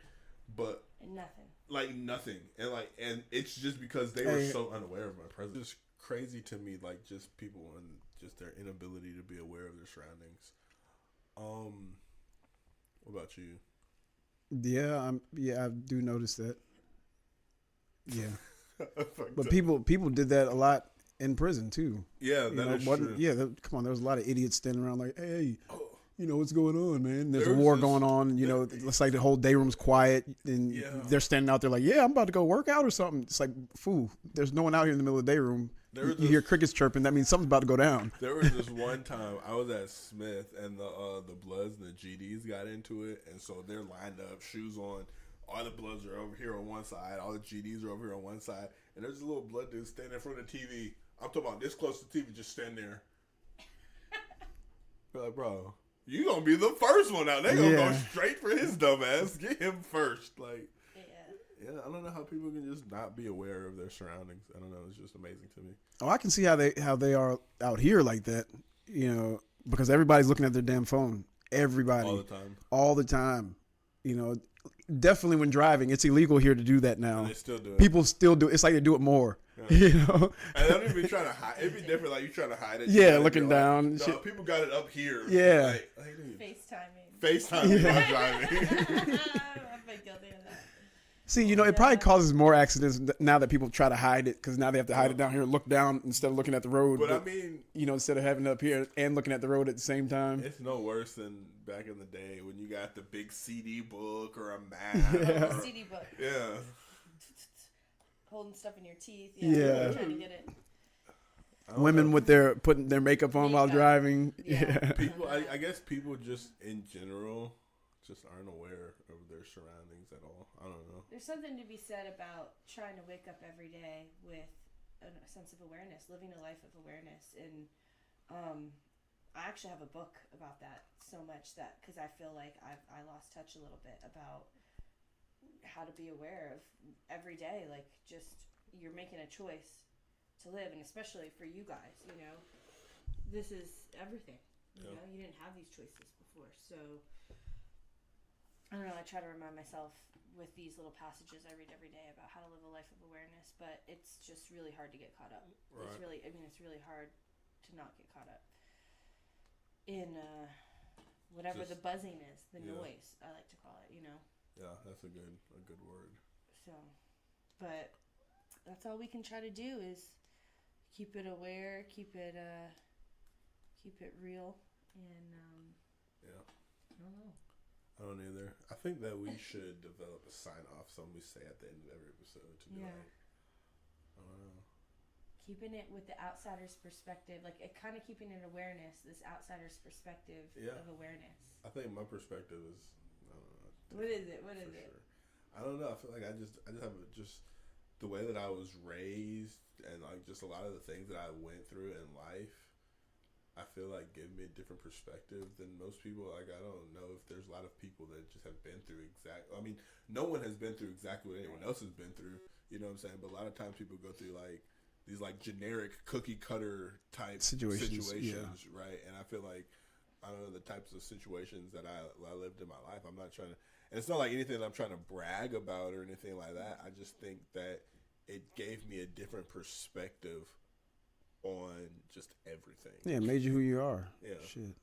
Speaker 1: but
Speaker 3: and nothing.
Speaker 1: Like, nothing. And, like, and it's just because they were so unaware of my presence. It's crazy to me, like, just people and just their inability to be aware of their surroundings. What about you?
Speaker 2: Yeah, I do notice that. Yeah. But people did that a lot in prison too.
Speaker 1: Yeah, that is true.
Speaker 2: Yeah, come on, there was a lot of idiots standing around like, hey, you know, what's going on, man? There's a war going on. You know, it's like the whole day room's quiet, and they're standing out there like, yeah, I'm about to go work out or something. It's like, fool, there's no one out here in the middle of the day room. You hear crickets chirping. That means something's about to go down.
Speaker 1: There was this one time I was at Smith, and the Bloods and the GDs got into it, and so they're lined up, shoes on. All the Bloods are over here on one side. All the GDs are over here on one side. And there's a little Blood dude standing in front of the TV. I'm talking about this close to the TV, just stand there. You're like, bro, you going to be the first one out. They going to go straight for his dumb ass. Get him first. Like, yeah, I don't know how people can just not be aware of their surroundings. I don't know. It's just amazing to me.
Speaker 2: Oh, I can see how they are out here like that, you know, because everybody's looking at their damn phone. Everybody. All the time. You know, definitely when driving, it's illegal here to do that now.
Speaker 1: And they still do it.
Speaker 2: People still do it. It's like they do it more. Yeah. You know?
Speaker 1: And they don't even be trying to hide. It'd be different, like you trying to hide it.
Speaker 2: Yeah, looking down.
Speaker 1: Like, no, people got it up here.
Speaker 2: Yeah.
Speaker 1: FaceTiming while driving.
Speaker 3: I've been guilty of that.
Speaker 2: See, you know, it probably causes more accidents now that people try to hide it, because now they have to hide it down here and look down instead of looking at the road.
Speaker 1: But I mean,
Speaker 2: you know, instead of having it up here and looking at the road at the same time.
Speaker 1: It's no worse than back in the day when you got the big CD book or a map.
Speaker 3: Yeah. CD book.
Speaker 1: Yeah.
Speaker 3: Holding stuff in your teeth.
Speaker 2: Yeah.
Speaker 3: Trying to get it.
Speaker 2: Women with putting their makeup on while driving. Yeah.
Speaker 1: People, I guess people just in general just aren't aware of their surroundings at all. I don't know.
Speaker 3: There's something to be said about trying to wake up every day with a sense of awareness, living a life of awareness. And I actually have a book about that so much that, because I feel like I lost touch a little bit about how to be aware of every day. Like, just, you're making a choice to live, and especially for you guys, you know, this is everything. You know, you didn't have these choices before. So I don't know, I try to remind myself with these little passages I read every day about how to live a life of awareness, but it's just really hard to get caught up. Right. It's really hard to not get caught up in whatever the buzzing is, the noise, I like to call it, you know.
Speaker 1: Yeah, that's a good word. So,
Speaker 3: but that's all we can try to do is keep it aware, keep it real, and I don't know.
Speaker 1: I don't either. I think that we should develop a sign-off, something we say at the end of every episode to be like, I don't know.
Speaker 3: Keeping it with the outsider's perspective, like it kind of keeping an awareness, this outsider's perspective of awareness.
Speaker 1: I think my perspective is, I don't know.
Speaker 3: What is it? Sure.
Speaker 1: I don't know. I feel like I just have the way that I was raised, and like just a lot of the things that I went through in life, I feel like give me a different perspective than most people. Like, I don't know if there's a lot of people that just have been through I mean, no one has been through exactly what anyone else has been through. You know what I'm saying? But a lot of times people go through like these like generic cookie cutter type situations, right? And I feel like, I don't know, the types of situations that I lived in my life, I'm not trying to, and it's not like anything that I'm trying to brag about or anything like that. I just think that it gave me a different perspective on just everything.
Speaker 2: Yeah, it made you who you are.
Speaker 1: Yeah.
Speaker 2: Shit.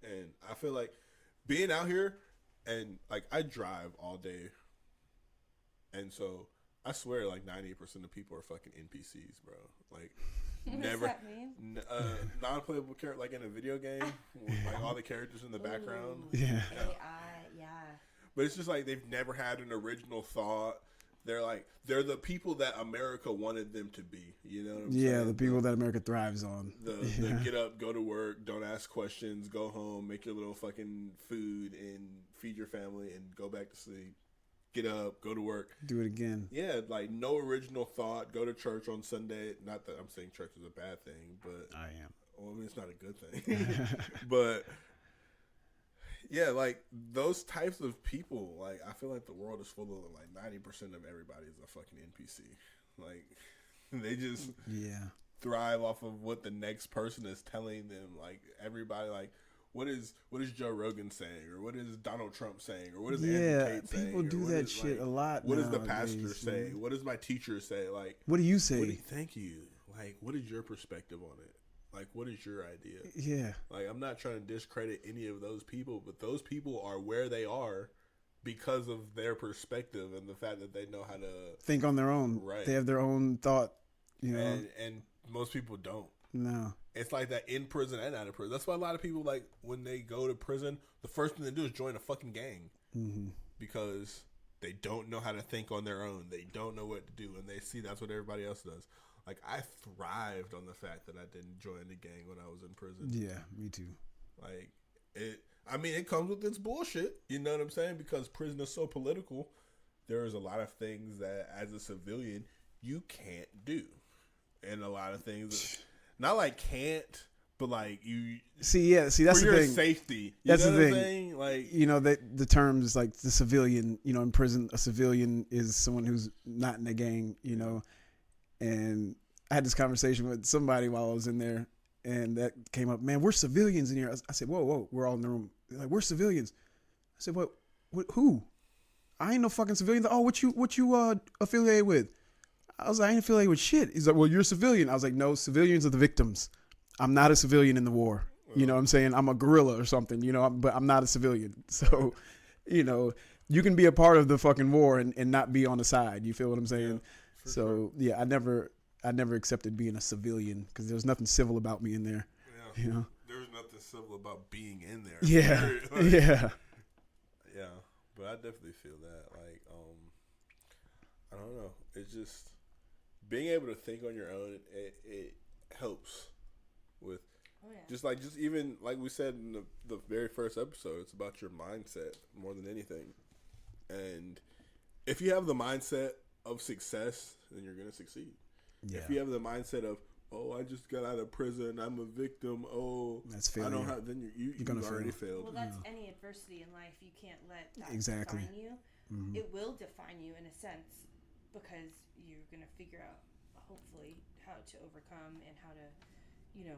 Speaker 1: And I feel like being out here, and like I drive all day, and so I swear like 98% of people are fucking NPCs, bro. Like never
Speaker 3: What's that mean?
Speaker 1: non-playable character, like in a video game, with, like all the characters in the background.
Speaker 2: Yeah.
Speaker 3: AI, yeah.
Speaker 1: But it's just like they've never had an original thought. They're the people that America wanted them to be. You know what I'm saying?
Speaker 2: Yeah, the people that America thrives on.
Speaker 1: The get up, go to work, don't ask questions, go home, make your little fucking food, and feed your family, and go back to sleep. Get up, go to work.
Speaker 2: Do it again.
Speaker 1: Yeah, like no original thought. Go to church on Sunday. Not that I'm saying church is a bad thing, but
Speaker 2: I am.
Speaker 1: Well, I mean, it's not a good thing. But yeah, like those types of people, like I feel like the world is full of like 90% of everybody is a fucking NPC. Like they just thrive off of what the next person is telling them. Like everybody, like what is Joe Rogan saying, or what is Donald Trump saying, or what is Andrew Tate saying?
Speaker 2: People do that shit a lot.
Speaker 1: What does the pastor say? What does my teacher say? Like
Speaker 2: what do you say?
Speaker 1: Thank you. Like what is your perspective on it? Like, what is your idea?
Speaker 2: Yeah.
Speaker 1: Like, I'm not trying to discredit any of those people, but those people are where they are because of their perspective and the fact that they know how to
Speaker 2: think on their own.
Speaker 1: Right.
Speaker 2: They have their own thought, you know.
Speaker 1: And most people don't.
Speaker 2: No.
Speaker 1: It's like that in prison and out of prison. That's why a lot of people, like, when they go to prison, the first thing they do is join a fucking gang.
Speaker 2: Mm-hmm.
Speaker 1: Because they don't know how to think on their own. They don't know what to do, and they see that's what everybody else does. Like, I thrived on the fact that I didn't join the gang when I was in prison.
Speaker 2: Yeah, me too.
Speaker 1: Like, it comes with its bullshit. You know what I'm saying? Because prison is so political. There's a lot of things that, as a civilian, you can't do. And a lot of things, not like can't, but like you... See, that's the thing. For your safety.
Speaker 2: That's the thing.
Speaker 1: I'm saying? Like,
Speaker 2: you know, the terms, like, the civilian, you know, in prison, a civilian is someone who's not in a gang, you know. And I had this conversation with somebody while I was in there, and that came up. Man, we're civilians in here. I said, whoa, we're all in the room. They're like, we're civilians. I said, what? Who? I ain't no fucking civilian. Oh, what you affiliated with? I was like, I ain't affiliated with shit. He's like, well, you're a civilian. I was like, no, civilians are the victims. I'm not a civilian in the war. You know what I'm saying? I'm a guerrilla or something, you know, but I'm not a civilian. So, you know, you can be a part of the fucking war and not be on the side. You feel what I'm saying? Yeah. So yeah, I never accepted being a civilian because there was nothing civil about me in there. Yeah. You know,
Speaker 1: there was nothing civil about being in there.
Speaker 2: Yeah,
Speaker 1: like, yeah. But I definitely feel that. Like, I don't know. It's just being able to think on your own. It helps with just even like we said in the very first episode. It's about your mindset more than anything. And if you have the mindset of success, then you're gonna succeed. Yeah. If you have the mindset of, oh, I just got out of prison, I'm a victim, oh,
Speaker 2: that's failure.
Speaker 1: I don't have, then you've already failed.
Speaker 3: Well, that's any adversity in life. You can't let that
Speaker 2: define
Speaker 3: you. Mm-hmm. It will define you in a sense because you're gonna figure out, hopefully, how to overcome and how to, you know,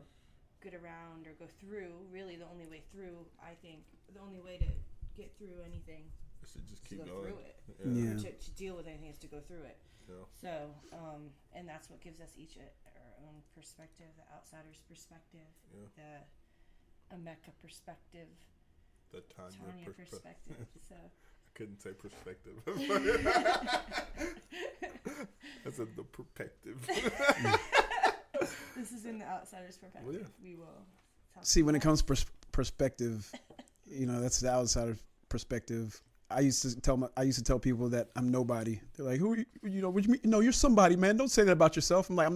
Speaker 3: get around or go through. Really, the only way through, I think, the only way to get through anything.
Speaker 1: To just keep
Speaker 3: go
Speaker 1: going.
Speaker 3: through it.
Speaker 2: Yeah.
Speaker 3: To deal with anything is to go through it.
Speaker 1: Yeah.
Speaker 3: So, and that's what gives us each our own perspective, the outsider's perspective, the Emeka perspective,
Speaker 1: the Tanya
Speaker 3: perspective. So
Speaker 1: I couldn't say perspective. I said the perspective.
Speaker 3: This is in the outsider's perspective. Well, yeah. We will
Speaker 2: see when it comes to perspective. You know, that's the outsider's perspective. I used to tell people that I'm nobody. They're like, who, you know, what you mean? No, you're somebody, man. Don't say that about yourself. I'm like, I'm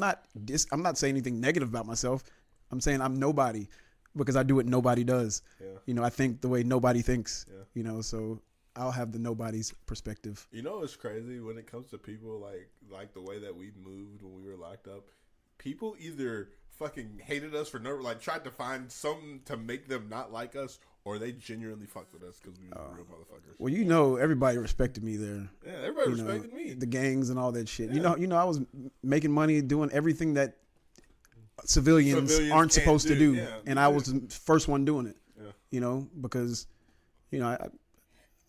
Speaker 2: not saying anything negative about myself. I'm saying I'm nobody because I do what nobody does. Yeah. You know, I think the way nobody thinks, you know, so I'll have the nobody's perspective.
Speaker 1: You know, it's crazy when it comes to people like the way that we moved when we were locked up. People either fucking hated us for tried to find something to make them not like us, or they genuinely fucked with us because we were real motherfuckers.
Speaker 2: Well, you know, everybody respected me there.
Speaker 1: Yeah, everybody respected me.
Speaker 2: The gangs and all that shit. Yeah. You know, I was making money doing everything that civilians aren't supposed to do, and I was the first one doing it. Yeah. You know, because you know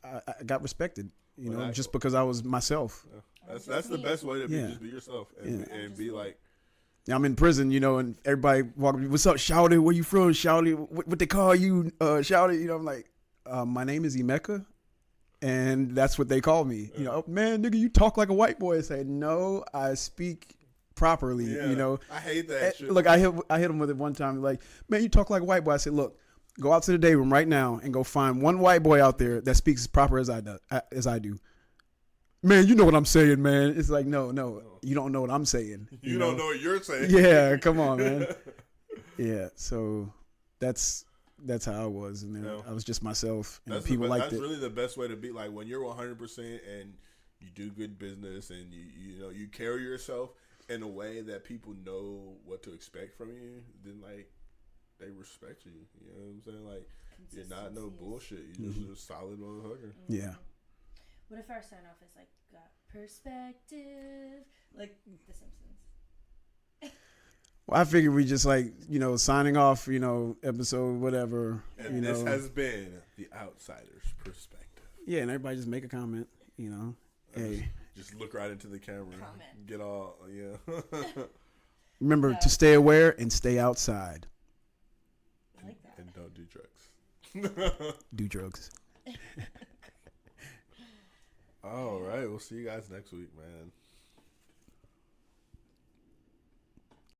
Speaker 2: I got respected. You know, just because I was myself.
Speaker 1: Yeah. That's the best way to be. Just be yourself and be like.
Speaker 2: I'm in prison, and everybody walking. What's up, Shouty? Where you from, Shouty? What they call you, Shouty? I'm like, my name is Emeka, and that's what they call me. Oh, man, nigga, you talk like a white boy. I said, no, I speak properly.
Speaker 1: Yeah, I hate that shit.
Speaker 2: Look, I hit him with it one time. Like, man, you talk like a white boy. I said, look, go out to the day room right now and go find one white boy out there that speaks as proper as I do. Man, you know what I'm saying, man. It's like, no, you don't know what I'm saying.
Speaker 1: You don't know what you're saying.
Speaker 2: Yeah, come on, man. Yeah, so that's how I was, and then I was just myself, and people liked it.
Speaker 1: That's really the best way to be. Like when you're 100% and you do good business, and you carry yourself in a way that people know what to expect from you, then like they respect you. You know what I'm saying? Like you're not no bullshit. You're just a solid motherfucker.
Speaker 2: Yeah.
Speaker 3: What if our sign off is like perspective, like The Simpsons?
Speaker 2: Well, I figured we just like signing off, episode whatever.
Speaker 1: And this has been The Outsider's Perspective.
Speaker 2: Yeah, and everybody just make a comment. Hey,
Speaker 1: just look right into the camera.
Speaker 3: Comment.
Speaker 1: Get all
Speaker 2: Remember to stay aware and stay outside.
Speaker 3: I like that.
Speaker 1: And don't do drugs.
Speaker 2: Do drugs.
Speaker 1: All right, we'll see you guys next week, man.